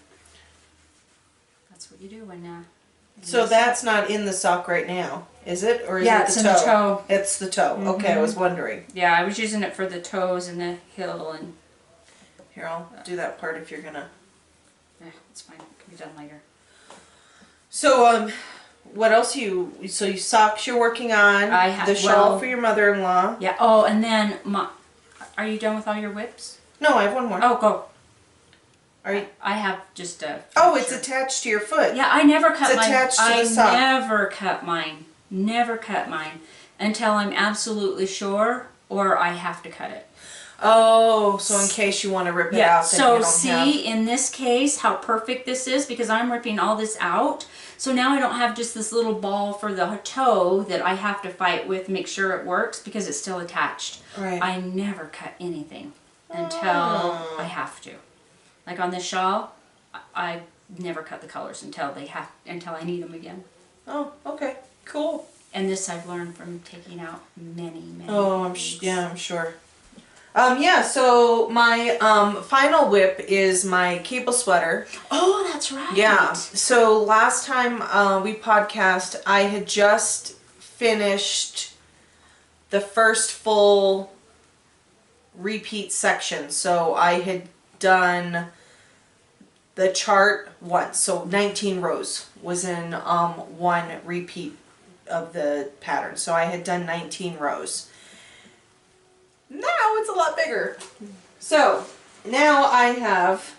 That's what you do when. So that's not in the sock right now, is it? Or is Yeah, it it's the in toe? the toe. It's the toe. Okay, I was wondering. Yeah, I was using it for the toes and the heel, and Here, I'll do that part if you're gonna. it's fine. It can be done later. So, what else so you socks you're working on? I have- the shawl well- for your mother-in-law. Yeah. Oh, and then are you done with all your whips? No, I have one more. Oh, go. Are you? I have just a. Oh, it's shirt. attached to your foot. Yeah, I never cut It's mine. attached to I the sock. never cut mine. Never cut mine until I'm absolutely sure, or I have to cut it. Oh, so in case you want to rip it Yeah. out, then So you don't see, have. in this case, how perfect this is, because I'm ripping all this out. So now I don't have just this little ball for the toe that I have to fight with, make sure it works, because it's still attached. Right. I never cut anything until Oh. I have to. Like on this shawl, I never cut the colors until I need them again. Oh, okay, cool. And this I've learned from taking out many. Oh, things. I'm sure. Yeah, so my final whip is my cable sweater. Oh, that's right. Yeah. So last time we podcast, I had just finished the first full repeat section. So I had done the chart once. So 19 rows was in one repeat of the pattern. So I had done 19 rows. Now it's a lot bigger. So now I have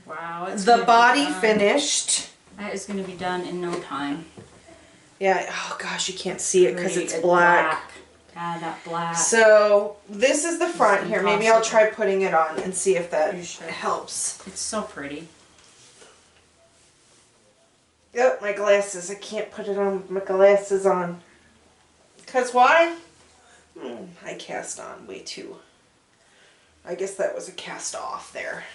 Wow. It's the gonna be body done. finished. That is going to be done in no time. Yeah, oh gosh, you can't see it because Great, it's black. Ah, that black. So this is the front here. Maybe I'll impossible. try putting it on and see if that You should. helps. It's so pretty. Oh, my glasses. I can't put it on with my glasses on. Because why? I cast on way too. I guess that was a cast off there.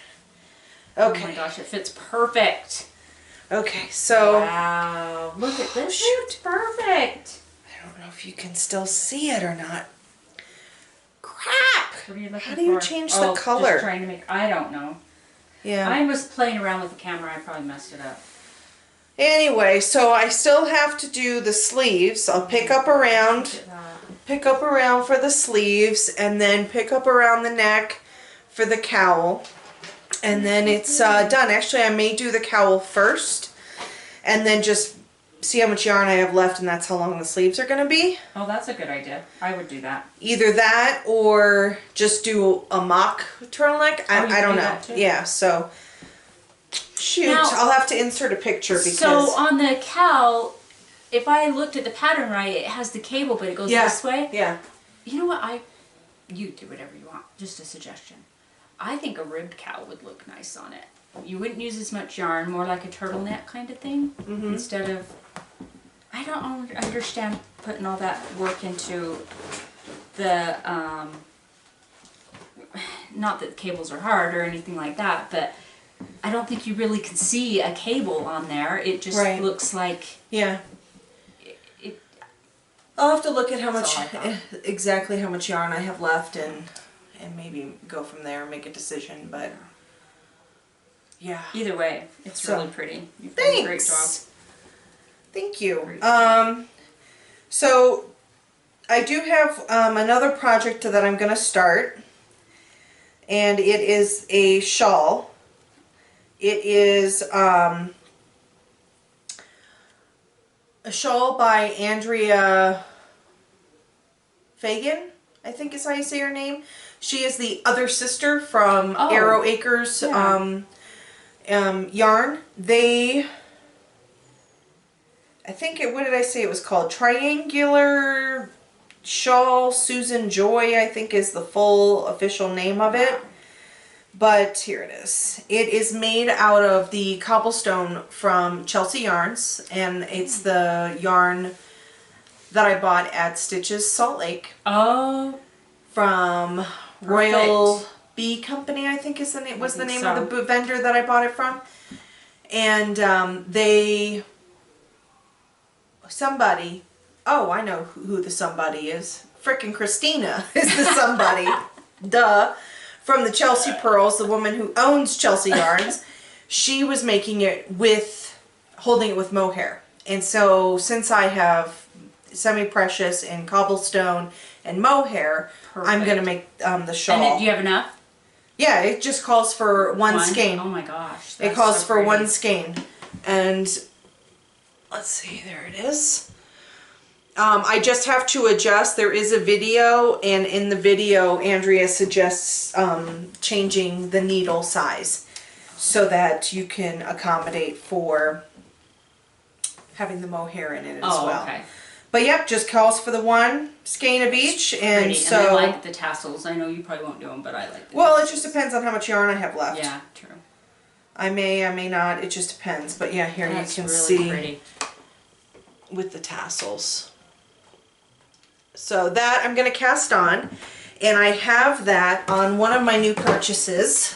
Okay. Oh my gosh, it fits perfect. Okay, so Wow. Look at this. shoot. It's perfect. I don't know if you can still see it or not. Crap! What are you looking How do you for? change the Oh, color? Just trying to make. I don't know. Yeah. I was playing around with the camera. I probably messed it up. Anyway, so I still have to do the sleeves. I'll pick up Look around at that. for the sleeves, and then pick up around the neck for the cowl. And then it's done. Actually, I may do the cowl first, and then just see how much yarn I have left, and that's how long the sleeves are going to be. Oh, that's a good idea. I would do that. Either that or just do a mock turtleneck. you I can don't do know. that too? Yeah, so shoot, Now- I'll have to insert a picture because So on the cowl, if I looked at the pattern right, it has the cable, but it goes Yeah. this way. yeah. You know what? You do whatever you want. Just a suggestion. I think a ribbed cowl would look nice on it. You wouldn't use as much yarn, more like a turtleneck kind of thing, instead of. I don't understand putting all that work into the. Not that cables are hard or anything like that, but I don't think you really can see a cable on there. It just Right. looks like. Yeah. It, I'll have to look at how much That's all I thought. exactly how much yarn I have left and maybe go from there and make a decision, but yeah. Either way, it's So, really pretty. You've done a great job. Thanks. Thank you. Great. So I do have another project that I'm going to start, and it is a shawl. It is a shawl by Andrea Fagan, I think is how you say her name. She is the other sister from Oh, Arrow Acres yeah. yarn. They I think what did I say it was called? Triangular Shawl Susan Joy, I think is the full official name of it. But here it is. It is made out of the cobblestone from Chelsea Yarns, and it's the yarn that I bought at Stitches Salt Lake. Oh, From Royal Bee Company, I think is the name, was the name of the vendor that I bought it from. And somebody, oh, I know who the somebody is. Frickin' Christina is the somebody. Duh. From the Chelsea Pearls, the woman who owns Chelsea Yarns. She was making it holding it with mohair. And so since I have semi-precious and cobblestone and mohair, I'm going to make the shawl. And do you have enough? Yeah, it just calls for one skein. Oh my gosh. It calls for one skein. And let's see, there it is. I just have to adjust. There is a video, and in the video, Andrea suggests changing the needle size so that you can accommodate for having the mohair in it as well. Okay. But yep, just calls for the one skein of each, and Pretty. so. And I like the tassels. I know you probably won't do them, but I like them. Well, it just depends on how much yarn I have left. Yeah, true. I may not. It just depends. But yeah, here That's you can really see pretty. with the tassels. So that I'm going to cast on, and I have that on one of my new purchases.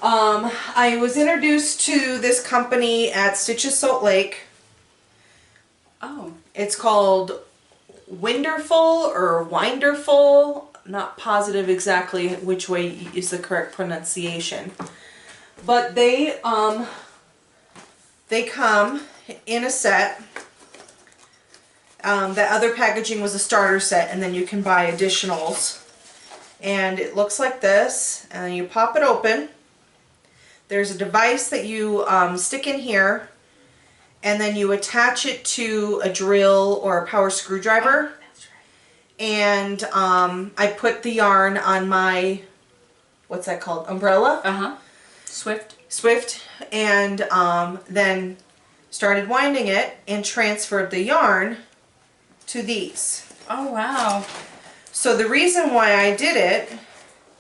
I was introduced to this company at Stitches Salt Lake. Oh. It's called Winderful or Winderful. Not positive exactly which way is the correct pronunciation. But they come in a set. The other packaging was a starter set, and then you can buy additionals. And it looks like this, and you pop it open. There's a device that you stick in here, and then you attach it to a drill or a power screwdriver. Oh, that's right. And I put the yarn on my, what's that called, umbrella? Uh-huh. Swift. And then started winding it and transferred the yarn to these. Oh, wow. So the reason why I did it,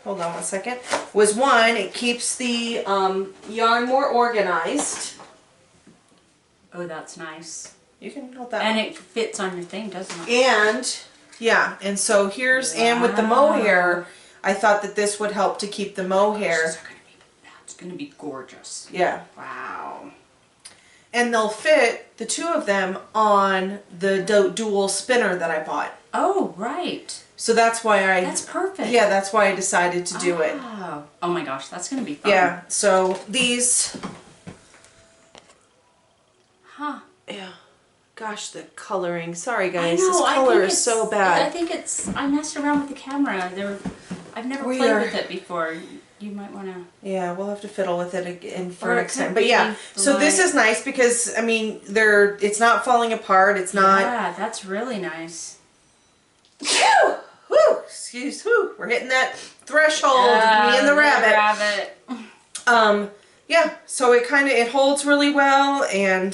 hold on one second, was one, it keeps the yarn more organized. Oh, that's nice. You can hold that. And it fits on your thing, doesn't it? And, yeah, and so here's, and with the mohair, I thought that this would help to keep the mohair. That's going to be gorgeous. Yeah. Wow. And they'll fit, the two of them, on the dual spinner that I bought. Oh, right. So that's why That's perfect. Yeah, that's why I decided to do it. Oh my gosh, that's going to be fun. Yeah, so these... Huh. Yeah. Gosh, the coloring. Sorry guys, I know, this color is so bad. I think I messed around with the camera. I've never played with it before. You might want to... Yeah, we'll have to fiddle with it again for Or it next could time. But be yeah, so the this light. is nice because, I mean, it's not falling apart. It's not... Yeah, that's really nice. Whew! Whew! Excuse, whew! We're hitting that threshold, me and the rabbit. Yeah, so it holds really well and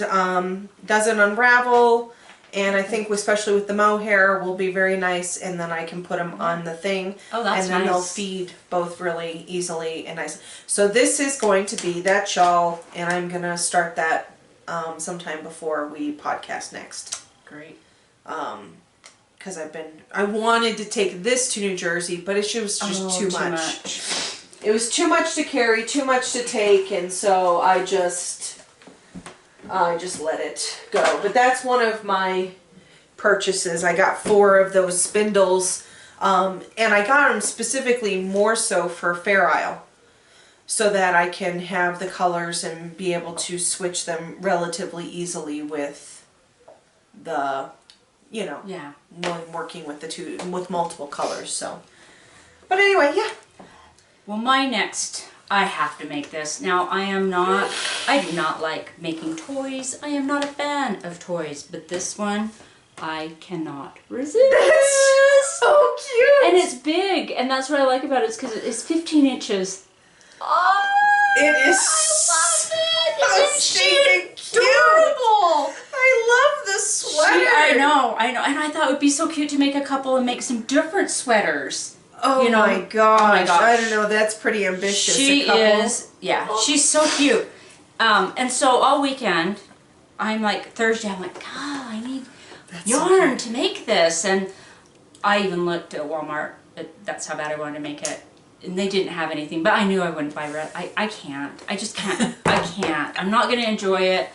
doesn't unravel, and I think especially with the mohair will be very nice, and then I can put them on the thing. Oh, that's and then nice. they'll feed both really easily and nice. So this is going to be that shawl, and I'm gonna start that sometime before we podcast next. Great. Because I wanted to take this to New Jersey, but it was just too much. It was too much to carry, too much to take, and so I just let it go. But that's one of my purchases. I got 4 of those spindles, and I got them specifically more so for Fair Isle, so that I can have the colors and be able to switch them relatively easily with the, Yeah. working with with multiple colors. So, but anyway, yeah. Well, I have to make this. Now, I do not like making toys. I am not a fan of toys, but this one, I cannot resist. That's so cute. And it's big, and that's what I like about it, is because it's 15 inches. Oh, It is I love it. Isn't she adorable. I know, and I thought it would be so cute to make a couple and make some different sweaters. Oh, you know, my gosh. oh my gosh. I don't know. That's pretty ambitious. She a couple. is, yeah, she's so cute. And so all weekend, I'm like, Thursday, I'm like, God, I need yarn to make this. And I even looked at Walmart. That's how bad I wanted to make it. And they didn't have anything, but I knew I wouldn't buy red. I can't. I just can't. I can't. I'm not going to enjoy it.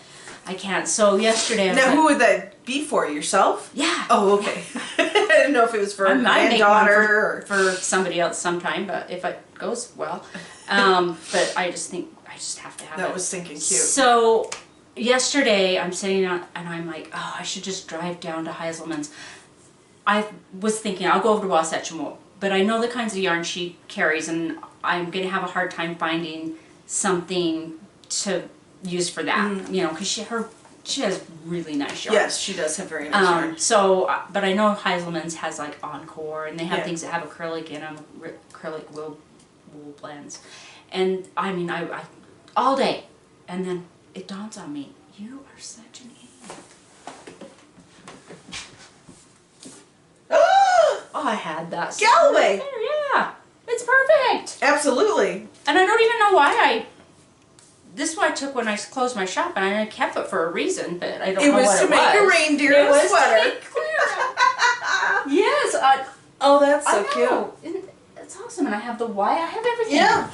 I can't. So yesterday I was Now, like, who would that be for? Yourself? yeah. Oh, okay. I didn't know if it was for a make one granddaughter or... for somebody else sometime, but if it goes well. But I just think I just have to have it. That was stinking cute. So yesterday I'm sitting on and I'm like, oh, I should just drive down to Heiselman's. I was thinking I'll go over to Wasatch and but I know the kinds of yarn she carries, and I'm going to have a hard time finding something to use for that, you know, because she has really nice yarn. Yes, she does have very nice yarn. So, but I know Heiselman's has like Encore, and they have Yeah. things that have acrylic in them, acrylic wool blends. And I mean, I all day, and then it dawns on me, you are such an idiot. Oh, I had that. Galloway! Yeah, it's perfect. Absolutely. And I don't even know why this is what I took when I closed my shop, and I kept it for a reason, but I don't know what it was. It was to make a reindeer It was sweater. to make clear. Yes, Oh, that's so I cute. know. It's awesome, and I have the Y. I have everything. Yeah.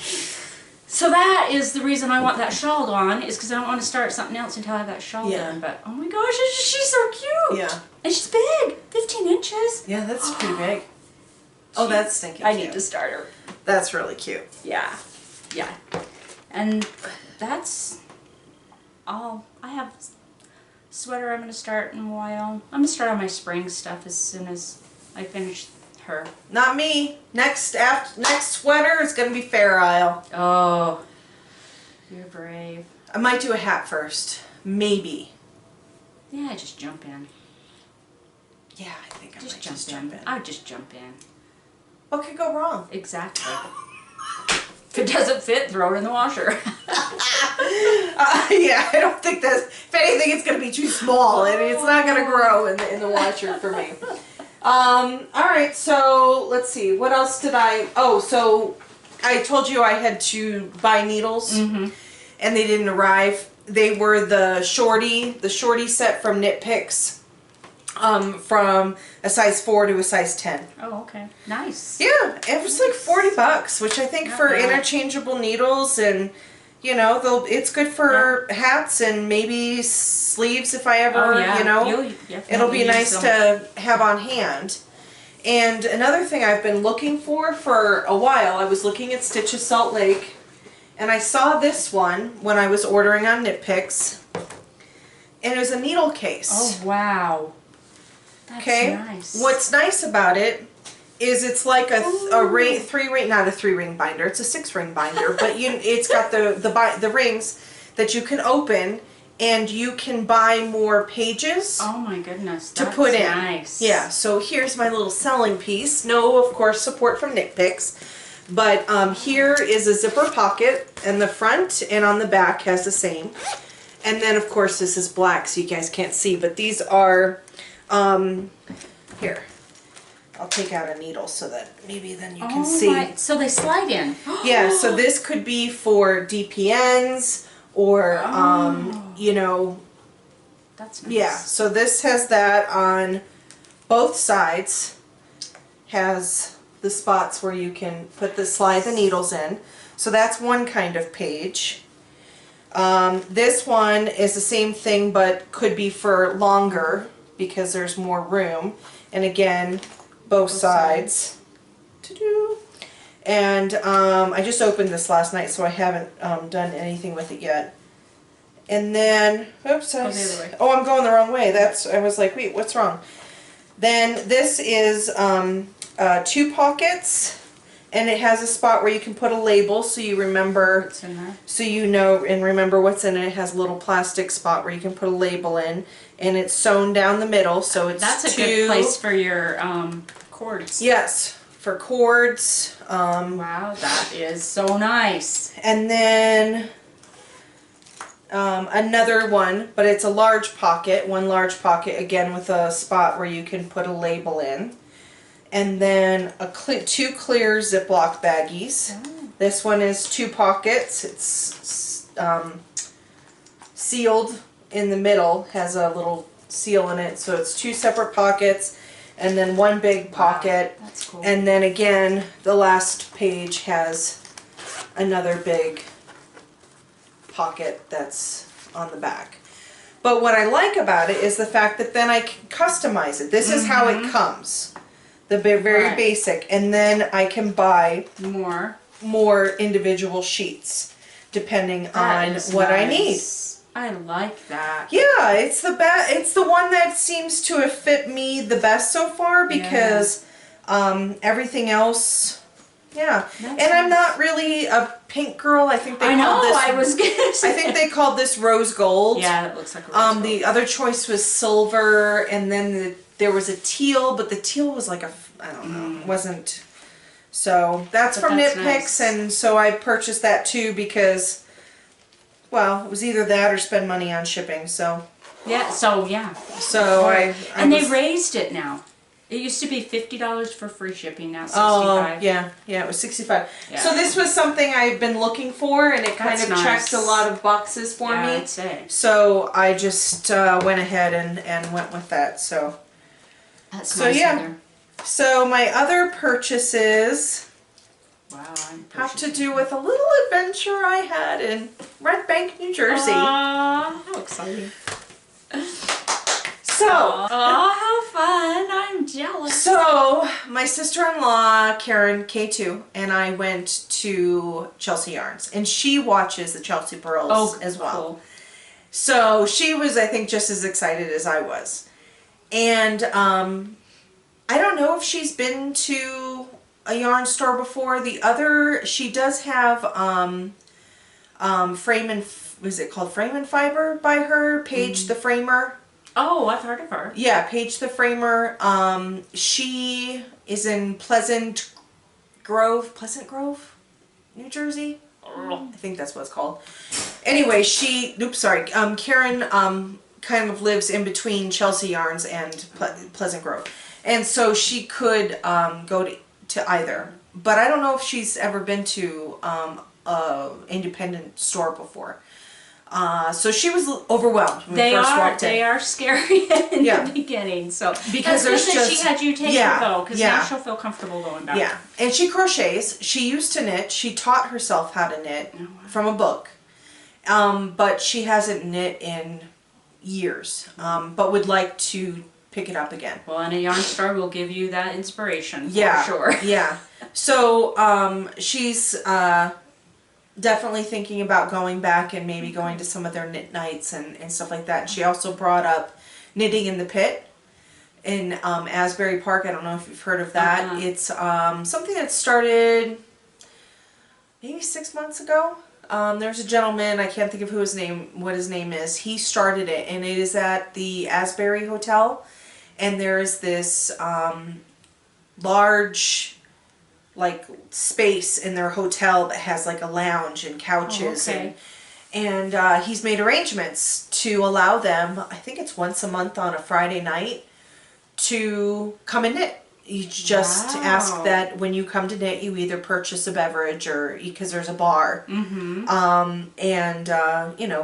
So that is the reason I want that shawl on, is because I don't want to start something else until I have that shawl Yeah. done. But oh my gosh, she's so cute. Yeah. And she's big, 15 inches. Yeah, that's pretty big. Oh, that's stinking I cute. need to start her. That's really cute. Yeah, yeah. And that's all. I have sweater I'm going to start in a while. I'm going to start on my spring stuff as soon as I finish her. Not me. Next sweater is going to be Fair Isle. Oh, you're brave. I might do a hat first. Maybe. Yeah, just jump in. Yeah, I think I Just might jump just in. jump in. I would just jump in. What could go wrong? Exactly. If it doesn't fit, throw it in the washer. Yeah, I don't think that's... If anything, it's going to be too small, and it's not going to grow in the washer for me. All right, so let's see. What else did I... Oh, so I told you I had to buy needles, and they didn't arrive. They were the shorty set from Knit Picks, from a size 4 to a size 10. Oh, okay. Nice. Yeah, it was like $40, which I think Not for bad. interchangeable needles, and you know, it's good for hats and maybe sleeves if I ever, Oh, yeah. you know, You'll definitely it'll be use nice them. to have on hand. And another thing I've been looking for a while, I was looking at Stitches Salt Lake, and I saw this one when I was ordering on Knit Picks, and it was a needle case. Oh, wow. That's Okay. nice. What's nice about it is it's like a three ring, not a 3-ring binder. It's a 6-ring binder, but it's got the rings that you can open, and you can buy more pages Oh my goodness. to That's put in. nice. Yeah. So here's my little selling piece. No, of course, support from Knit Picks, but here is a zipper pocket, and the front and on the back has the same. And then, of course, this is black, so you guys can't see, but these are. Here, I'll take out a needle so that maybe then you can see. So they slide in. Yeah, so this could be for DPNs or, you know, That's nice. yeah. So this has that on both sides. Has the spots where you can slide the needles in. So that's one kind of page. This one is the same thing, but could be for longer, because there's more room, and again both sides. And I just opened this last night, so I haven't done anything with it yet. And then oops, Go the other way. oh, I'm going the wrong way. I was like, wait, what's wrong? Then this is 2 pockets, and it has a spot where you can put a label so you remember, What's in there? so you know and remember what's in it. It has a little plastic spot where you can put a label in, and it's sewn down the middle, so it's That's a 2. good place for your cords. Yes, for cords. Wow, that is so nice. And then another one, but it's a large pocket, one large pocket again with a spot where you can put a label in. And then two clear Ziploc baggies. Oh. This one is 2 pockets. It's sealed in the middle, has a little seal in it, so it's 2 separate pockets, and then 1 big pocket. Wow, that's cool. And then again, the last page has another big pocket that's on the back. But what I like about it is the fact that then I can customize it. This is how it comes. The very Right. basic. And then I can buy more individual sheets depending That on is what I need. nice. I like that. Yeah, it's the one that seems to have fit me the best so far because everything else, yeah. That's And I'm nice. not really a pink girl. I think they I know. called this. I was gonna say. I think they called this rose gold. Yeah, it looks like a rose The gold. other choice was silver, and then there was a teal, but the teal was like I don't know, wasn't. So that's But from that's Knit nice. Picks, and so I purchased that too because, well, it was either that or spend money on shipping. So Yeah. So yeah. I And they was- raised it now. It used to be $50 for free shipping. Now Oh, $65. yeah, it was 65. Yeah. So this was something I've been looking for, and it kind That's of checked a nice. lot of boxes for Yeah, me. I'd say. So I just went ahead and went with that. So That's So, nice. yeah. Heather. so my other purchases Wow. I'm have to do with a little adventure I had in Red Bank, New Jersey. Aw, how exciting. So, Oh, how fun. I'm jealous. so my sister-in-law, Karen K2, and I went to Chelsea Yarns, and she watches the Chelsea Pearls as well. Cool. So she was, I think, just as excited as I was. And I don't know if she's been to a yarn store before. She does have is it called Frame and Fiber by her? Paige the Framer. Oh, I've heard of her. Yeah, Paige the Framer. She is in Pleasant Grove, New Jersey. I think that's what it's called. Anyway, Karen kind of lives in between Chelsea Yarns and Pleasant Grove. And so she could go to either. But I don't know if she's ever been to a independent store before. So she was overwhelmed when we first walked in. They are scary in Yeah. the beginning. So Because that's there's good that just- she had you take yeah, her though, because yeah. now she'll feel comfortable going back. Yeah, and she crochets. She used to knit. She taught herself how to knit from a book. But she hasn't knit in years, but would like to pick it up again. Well, in a yarn store, we'll give you that inspiration. Yeah, For sure. yeah. So she's definitely thinking about going back and maybe going to some of their knit nights and stuff like that. And she also brought up Knitting in the Pit in Asbury Park. I don't know if you've heard of that. Uh-uh. It's something that started maybe 6 months ago. There's a gentleman, I can't think of what his name is. He started it, and it is at the Asbury Hotel. And there is this large space in their hotel that has like a lounge and couches. Oh, okay. And he's made arrangements to allow them, I think it's once a month on a Friday night, to come and knit. You just Wow. ask that when you come to knit, you either purchase a beverage or because there's a bar, Mm-hmm. and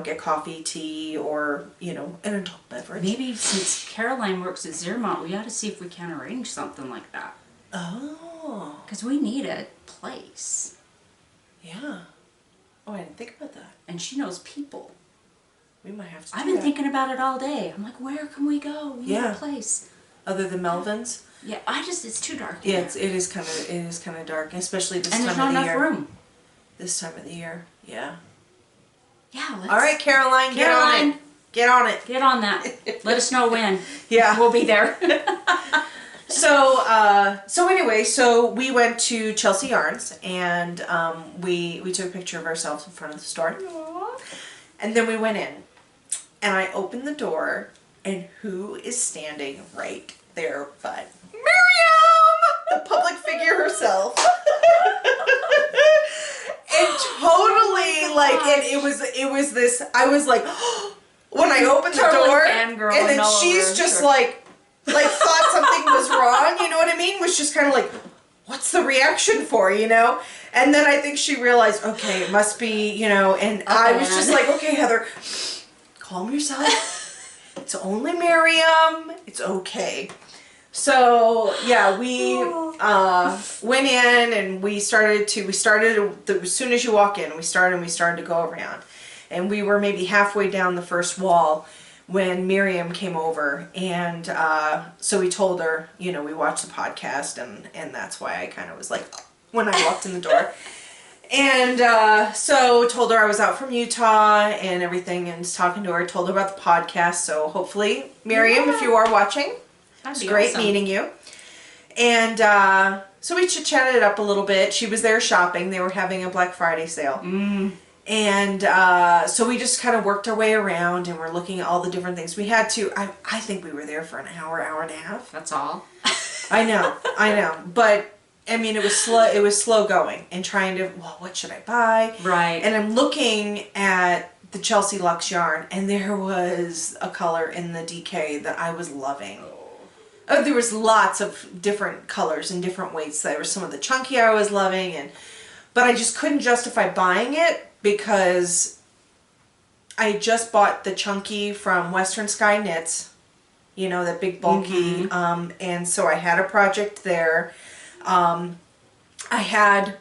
get coffee, tea, or an adult beverage. Maybe since Caroline works at Zermont, we ought to see if we can arrange something like that. Oh, Because we need a place. yeah. Oh, I didn't think about that. And she knows people. We might have to. I've do been that. thinking about it all day. I'm like, where can we go? We need Yeah. a place. Other than Melvin's. Yeah, it's too dark. in Yeah, there. it is kind of dark, especially this And there's time not of the enough year. room. This time of the year, yeah. Yeah, let's All right, Caroline, get on Caroline. it. Get on it. get on that. Let us know when. Yeah. We'll be there. So anyway, so we went to Chelsea Yarns, and we took a picture of ourselves in front of the store, and then we went in, and I opened the door, and who is standing right there but Miriam, the public figure herself. and totally like, and it was this, I was like, when I opened the Totally door, fangirling and then all she's over, just sure. like thought something was wrong, you know what I mean? Was just kind of like, what's the reaction for, you know? And then I think she realized, okay, it must be, you know, and I was just like, okay, Heather, calm yourself. It's only Miriam. It's okay. So yeah, we went in and we started as soon as you walk in, we started to go around, and we were maybe halfway down the first wall when Miriam came over, and so we told her, you know, we watched the podcast, and that's why I kind of was like, when I walked in the door. And so told her I was out from Utah and everything, and was talking to her, told her about the podcast. So hopefully, Miriam, if you are watching, it's great meeting you. And so we chit-chatted up a little bit. She was there shopping. They were having a Black Friday sale. And so we just kind of worked our way around, and we're looking at all the different things. We had to, I think we were there for an hour and a half. That's all. I know. But I mean, it was slow going and trying to, well, what should I buy? Right. And I'm looking at the Chelsea Luxe yarn, and there was a color in the DK that I was loving. Oh, there was lots of different colors and different weights. There was some of the chunky I was loving, but I just couldn't justify buying it because I just bought the chunky from Western Sky Knits, you know, that big bulky, and so I had a project there. I had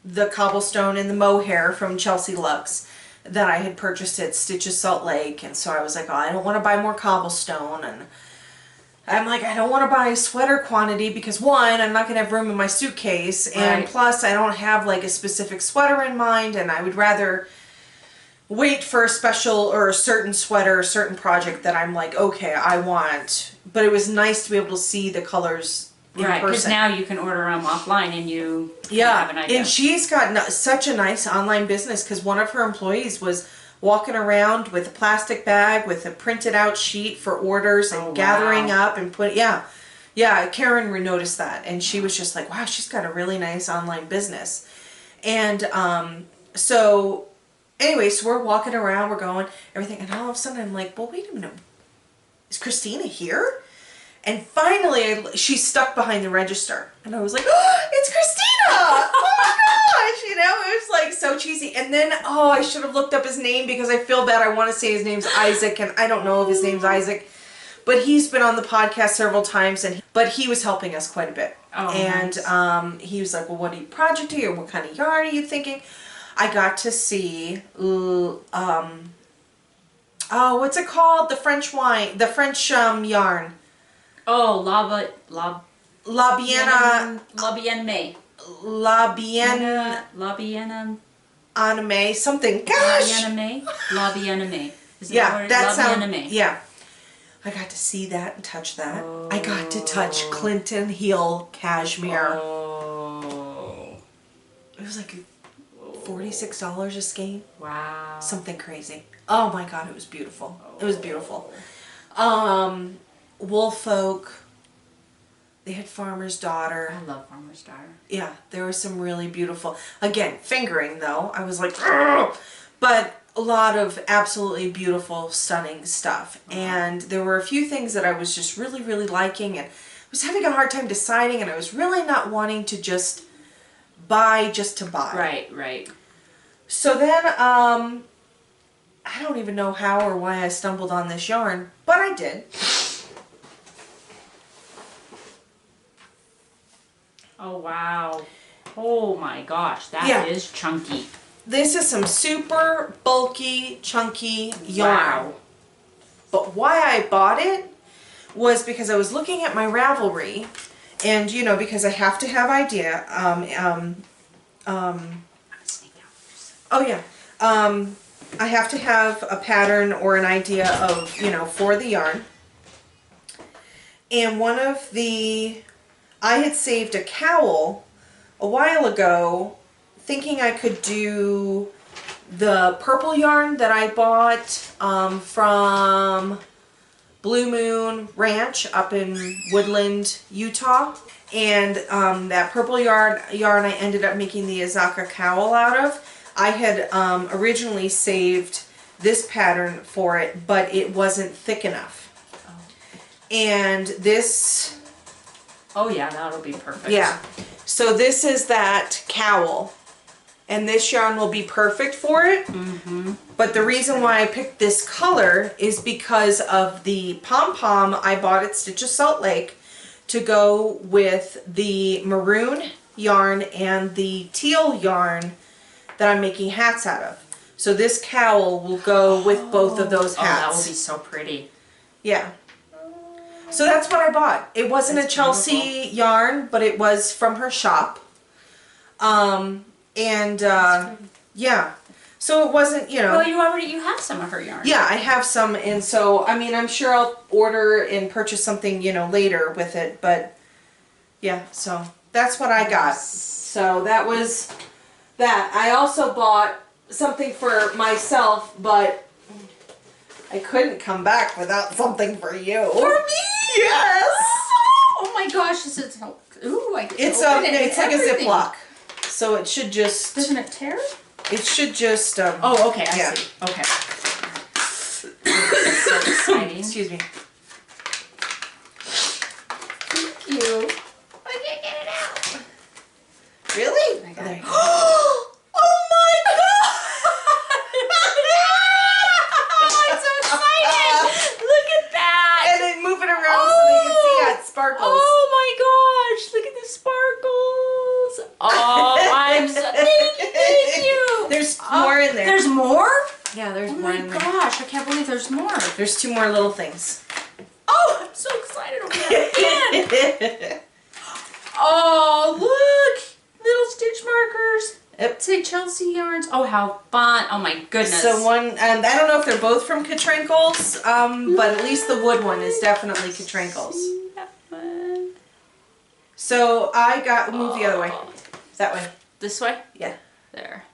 the cobblestone and the mohair from Chelsea Luxe that I had purchased at Stitches Salt Lake, and so I was like, oh, I don't want to buy more cobblestone, and I'm like, I don't want to buy sweater quantity because one, I'm not going to have room in my suitcase, and plus I don't have like a specific sweater in mind, and I would rather wait for a special or a certain sweater, a certain project that I'm like, okay, I want. But it was nice to be able to see the colors in Right, because person. now you can order them offline and you Yeah, have an idea. and she's got such a nice online business because one of her employees was walking around with a plastic bag with a printed out sheet for orders and gathering up and Karen noticed that, and she was just like, wow, she's got a really nice online business. And so anyway, so we're walking around, we're going everything, and all of a sudden I'm like, well, wait a minute, is Christina here? And finally, she's stuck behind the register. And I was like, oh, it's Christina! Oh my gosh! You know, it was like so cheesy. And then, oh, I should have looked up his name because I feel bad. I want to say his name's Isaac, and I don't know if his name's Isaac. But he's been on the podcast several times, but he was helping us quite a bit. Oh, and nice. He was like, well, what project are you, or what kind of yarn are you thinking? I got to see, what's it called? The French yarn. Oh, La Bienne Anime, something. Gosh! La Bienne. Yeah, that sounds. Bienne. Yeah. I got to see that and touch that. Oh. I got to touch Clinton Heel cashmere. Oh. It was like $46 a skein. Wow. Something crazy. Oh my God, it was beautiful. It was beautiful. Woolfolk. They had Farmer's Daughter. I love Farmer's Daughter. Yeah, there was some really beautiful, again, fingering though. I was like, ugh! But a lot of absolutely beautiful, stunning stuff. And there were a few things that I was just really, really liking, and I was having a hard time deciding, and I was really not wanting to just buy just to buy. Right. So then, I don't even know how or why I stumbled on this yarn, but I did. Oh, wow. Oh my gosh, that is chunky. This is some super bulky, chunky yarn. Wow. But why I bought it was because I was looking at my Ravelry, and you know, because I have to have idea. I have to have a pattern or an idea of, you know, for the yarn. And I had saved a cowl a while ago, thinking I could do the purple yarn that I bought from Blue Moon Ranch up in Woodland, Utah. And that purple yarn I ended up making the Azaka cowl out of. I had originally saved this pattern for it, but it wasn't thick enough. And this... Oh yeah, that'll be perfect. Yeah. So this is that cowl. And this yarn will be perfect for it. Mm-hmm. But the reason why I picked this color is because of the pom-pom I bought at Stitch of Salt Lake to go with the maroon yarn and the teal yarn that I'm making hats out of. So this cowl will go with both of those hats. Oh, that will be so pretty. Yeah. So that's what I bought. It wasn't That's a Chelsea beautiful. yarn, but it was from her shop. Yeah. So it wasn't, you know. Well, you have some of her yarn. Yeah, I have some, and so, I mean, I'm sure I'll order and purchase something, you know, later with it, but yeah, so that's what I got. So that was that. I also bought something for myself, but I couldn't come back without something for you. For me? Yes! Oh my gosh, this is so... Ooh, I get to It's open it and it's like everything. a Ziploc. So it should just, Doesn't it tear? it should just, Oh, okay, I Yeah. see. Okay. That's so exciting. excuse me. Thank you. I can't get it out. Really? I got There it. you go. Oh my god! I'm so excited! Look at that! And then move it around so they can see how it sparkles. Oh my gosh! Look at the sparkles! Oh, I'm so... Thank you! There's more in there. There's more? Yeah, there's Oh more my in there. gosh, I can't believe there's more. There's 2 more little things. Oh, I'm so excited over that again. Oh, look! Little stitch markers. Yep. Say Chelsea yarns. Oh, how fun. Oh my goodness. So one, and I don't know if they're both from Katrankles, but at least the wood one is definitely Katrankles. See that one? So I got, move the other way. That way. This way? Yeah. There.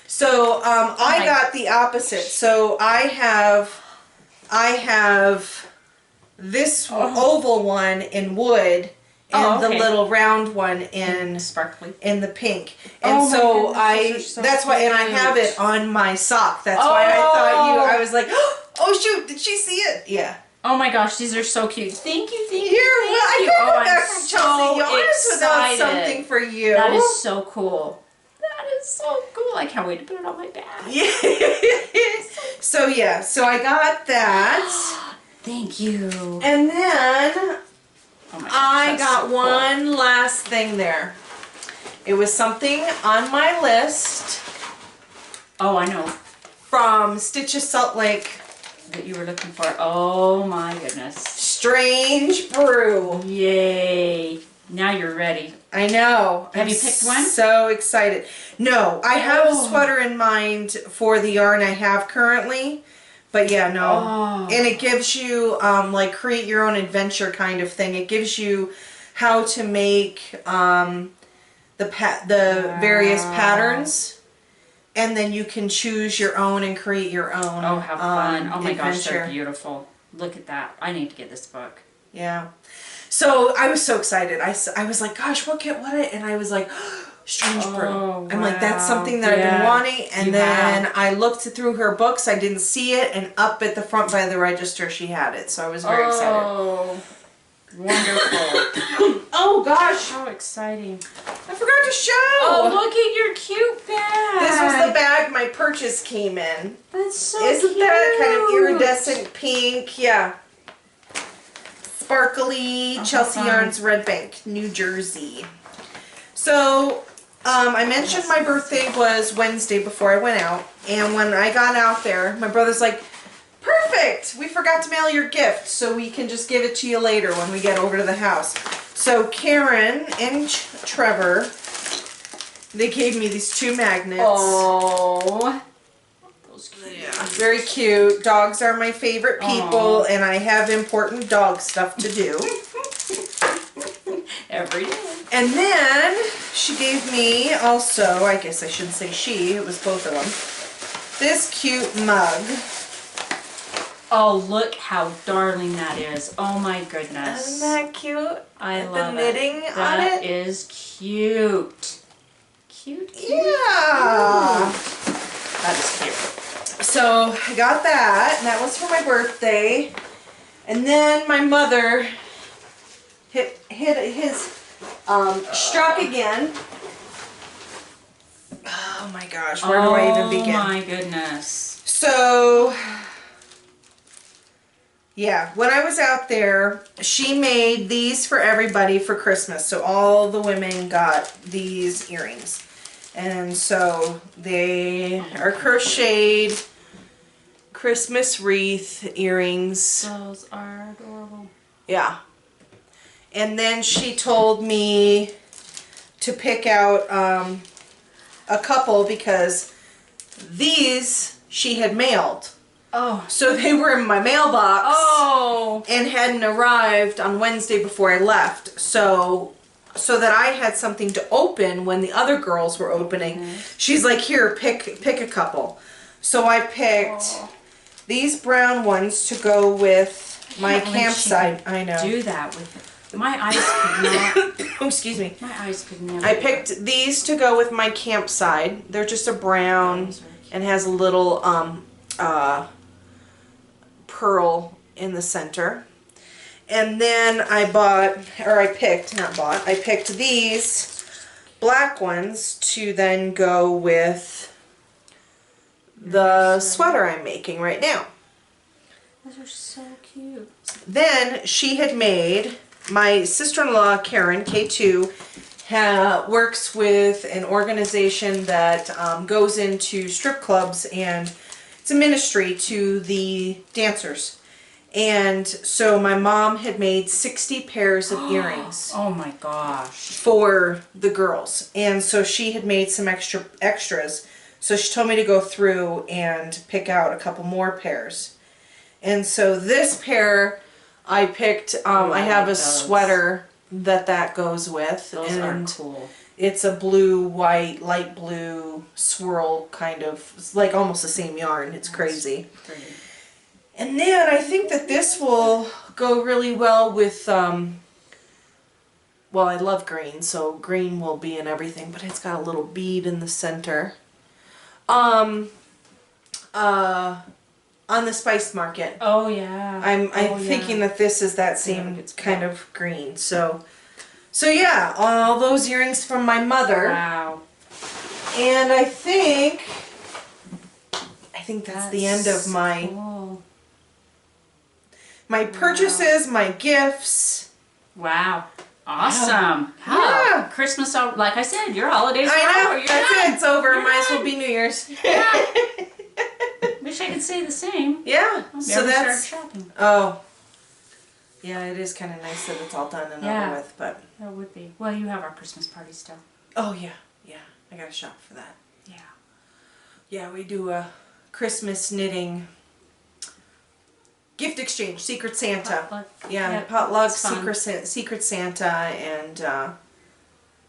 So I my got the opposite. So I have this oval one in wood and the okay. little round one in Sparkly. the pink. And Oh my so goodness, those are so that's why, and I have cute. it on my sock. That's why I thought I was like, oh shoot, did she see it? Yeah. Oh my gosh, these are so cute. Thank you, thank you. Here, well, I thank you. can't go I'm back from Chelsea Yarns without excited. something for you. That is so cool. That is so cool. I can't wait to put it on my back. Yeah. So yeah, so I got that. Thank you. And then Oh my gosh, I that's got so cool. one last thing there. It was something on my list Oh, I know from Stitch of Salt Lake. that you were looking for. Oh my goodness. Strange Brew. Yay. Now you're ready. I know. Have you picked one? So excited. No, I have a Oh. sweater in mind for the yarn I have currently. But yeah, no. Oh. And it gives you like create your own adventure kind of thing. It gives you how to make the various patterns, and then you can choose your own and create your own. Oh, how fun. Oh my gosh, they're adventure. beautiful. Look at that. I need to get this book. Yeah. So I was so excited. I was like, gosh, what? And I was like, Strange Brew. Oh, I'm like, that's wow. something that I've been Yeah, wanting. And you then have. I looked through her books. I didn't see it. And up at the front by the register, she had it. So I was very excited. Oh, wonderful. Oh, gosh. How exciting. I forgot to show. Oh, look at your cute bag. This was the bag my purchase came in. That's so Isn't cute. that kind of iridescent pink? Yeah. Sparkly Chelsea fun. Yarns Red Bank, New Jersey. So, I mentioned my birthday was Wednesday before I went out. And when I got out there, my brother's like, perfect! We forgot to mail your gift, so we can just give it to you later when we get over to the house. So Karen and Trevor, they gave me these 2 magnets. Oh. Those cute. Yeah, very cute. Dogs are my favorite people, Aw. and I have important dog stuff to do. Every day. And then she gave me also, I guess I shouldn't say she, it was both of them, this cute mug. Oh, look how darling that is. Oh my goodness. Isn't that cute? I With love the knitting it. on That it? is cute. Cute, cute, Yeah. cute. That is cute. So I got that, and that was for my birthday. And then my mother hit his struck again. Oh my gosh, where do I even begin? Oh my goodness. So, yeah, when I was out there, she made these for everybody for Christmas. So all the women got these earrings. And so they are crocheted Christmas wreath earrings. Those are adorable. Yeah. And then she told me to pick out a couple because these she had mailed. Oh. So they were in my mailbox Oh. and hadn't arrived on Wednesday before I left. So that I had something to open when the other girls were opening. She's like, here, pick a couple. So I picked these brown ones to go with my Can't believe she campsite. could I know. Do that with it. My eyes could not. Oh, excuse me. My eyes could never. I picked these to go with my campsite. They're just a brown and has a little pearl in the center. And then I picked these black ones to then go with the sweater I'm making right now. Those are so cute. Then she had made, my sister-in-law Karen, K2, works with an organization that goes into strip clubs, and it's a ministry to the dancers. And so my mom had made 60 pairs of earrings Oh my gosh. for the girls. And so she had made some extras. So she told me to go through and pick out a couple more pairs. And so this pair I picked, I have like a those. sweater that goes with. Those and are cool. it's a blue, white, light blue swirl kind of, it's like almost the same yarn. It's crazy. Pretty. And then I think that this will go really well with, well, I love green, so green will be in everything, but it's got a little bead in the center. On the Spice Market. Oh yeah. I'm Oh, thinking yeah. that this is that same it's kind of green. So yeah, all those earrings from my mother. Wow. And I think that's the end of my cool. my purchases, my gifts. Wow. Awesome. Yeah. Christmas, like I said, your holidays are I know. over. You're That's done. it. It's over. You're Might as well done. be New Year's. Wish I could say the same. Yeah. I've So never that's. started shopping. Oh. Yeah, it is kind of nice that it's all done and Yeah. over with, but. That would be. Well, you have our Christmas party still. Oh yeah, yeah. I gotta shop for that. Yeah. Yeah, we do a Christmas knitting gift exchange, Secret Santa. Potluck. Yeah, Yep, potluck, it's fun. Secret Santa, and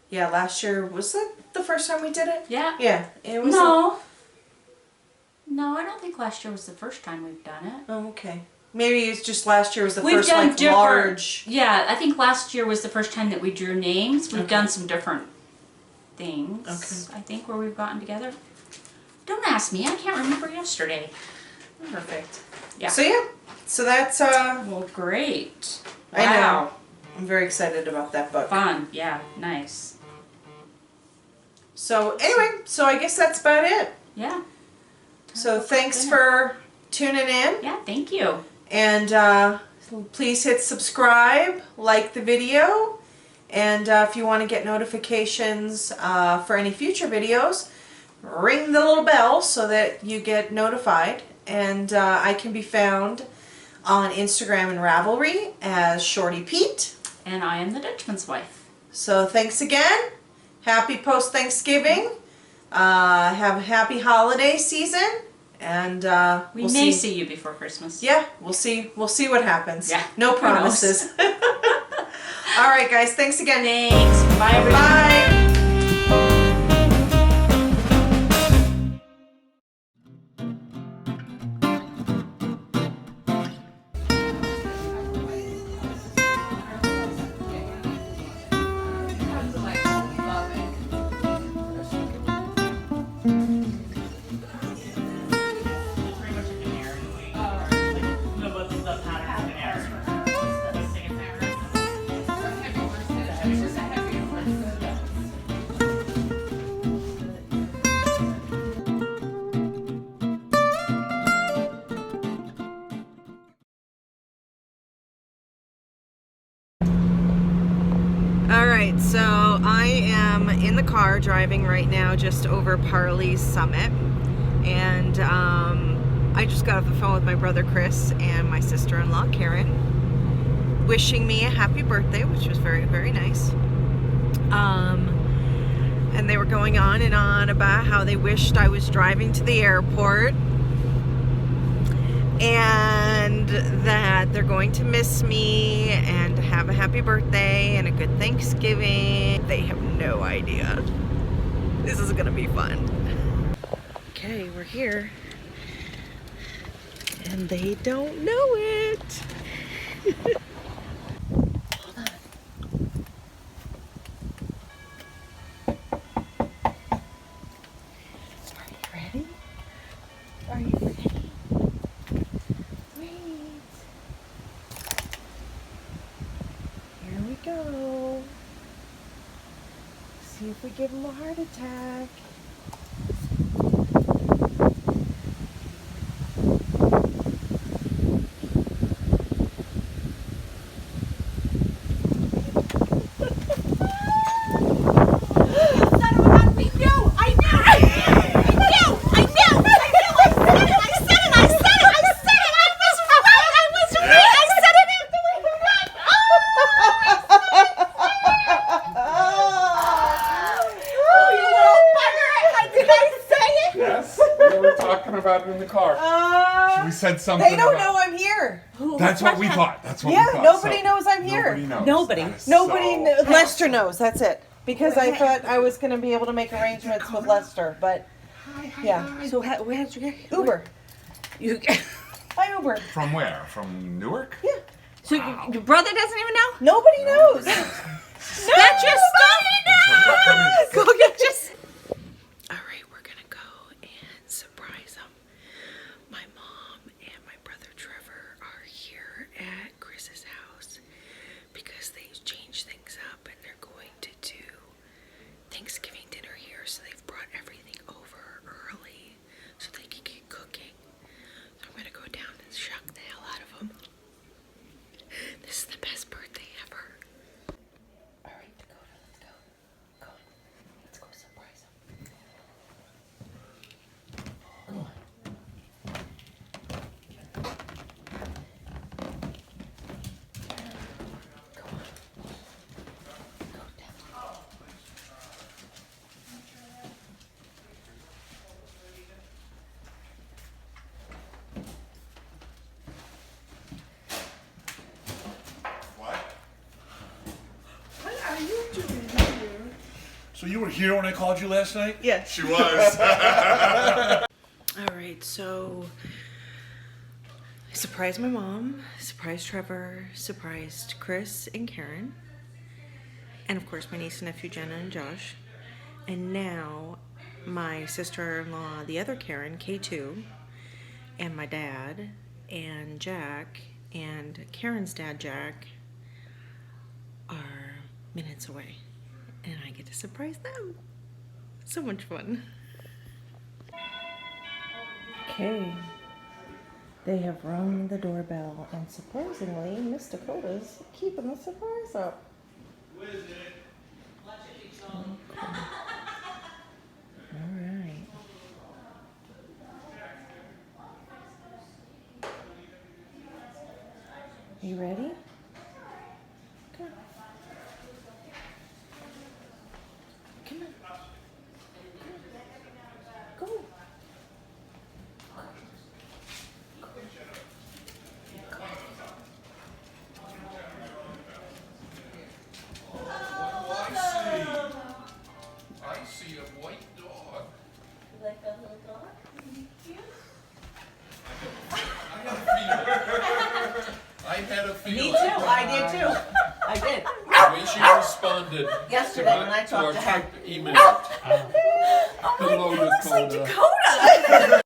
yeah, last year was that the first time we did it? Yeah. Yeah, it was. No. No, I don't think last year was the first time we've done it. Oh, okay. Maybe it's just last year was the We've first done like different. large. Yeah, I think last year was the first time that we drew names. We've done some different things. Okay. I think where we've gotten together. Don't ask me. I can't remember yesterday. Perfect. Yeah. So yeah, so that's Well, great. I know. Wow. I'm very excited about that book. Fun. Yeah. Nice. So anyway, so I guess that's about it. Yeah. So thanks for tuning in, Yeah. Thank you. and please hit subscribe, like the video, and if you want to get notifications for any future videos, ring the little bell so that you get notified. And I can be found on Instagram and Ravelry as Shorty Pete. And I am the Dutchman's wife. So thanks again. Happy post-Thanksgiving. Have a happy holiday season. And We we'll may see. see you before Christmas. Yeah, we'll see. We'll see what happens. Yeah, No who knows? promises. All right, guys. Thanks again. Thanks. Bye, everybody. Bye. right, so I am in the car driving right now just over Parley's Summit, and I just got off the phone with my brother Chris and my sister-in-law Karen, wishing me a happy birthday, which was very, very nice. And they were going on and on about how they wished I was driving to the airport and that they're going to miss me and have a happy birthday and a good Thanksgiving. They have no idea. This is gonna be fun. Okay, we're here. And they don't know it. Hold on. Are you ready? Are you ready? Wait. Here we go. See if we give him a heart attack. About it in the car. We said something. They don't know I'm here. That's what we thought. That's what we thought. Nobody knows I'm here. Nobody knows. Nobody knows. Lester knows. That's it. Because I thought I was going to be able to make arrangements with Lester, but yeah. So where did you get Uber. You? I Ubered. From where? From Newark? Yeah. So your brother doesn't even know? Nobody knows. That's your stuff. Go get your. All right, we're gonna go and surprise them. My mom and my brother Trevor are here at Chris's house because they changed things up and they're going to do Thanksgiving dinner here. So they've brought everything over early so they can get cooking. So I'm gonna go down and shock the hell out of them. This is the best birthday ever. All right, Dakota, let's go. Go on. Let's go surprise them. Go on. Go on. Go down. So you were here when I called you last night? Yes. She was. All right, so I surprised my mom, surprised Trevor, surprised Chris and Karen, and of course my niece and nephew Jenna and Josh. And now my sister-in-law, the other Karen, K2, and my dad and Jack and Karen's dad, Jack, are minutes away. And I get to surprise them. So much fun. Okay. They have rung the doorbell, and surprisingly, Miss Dakota's keeping the surprise up. All right. You ready? Come on. Come on. Go. I see a white dog. Like a little dog? I had a feeling. Me too. I did too. I did. The way she responded Yesterday when I to our talked to her. typed email. Hello, It looks like Dakota. Dakota.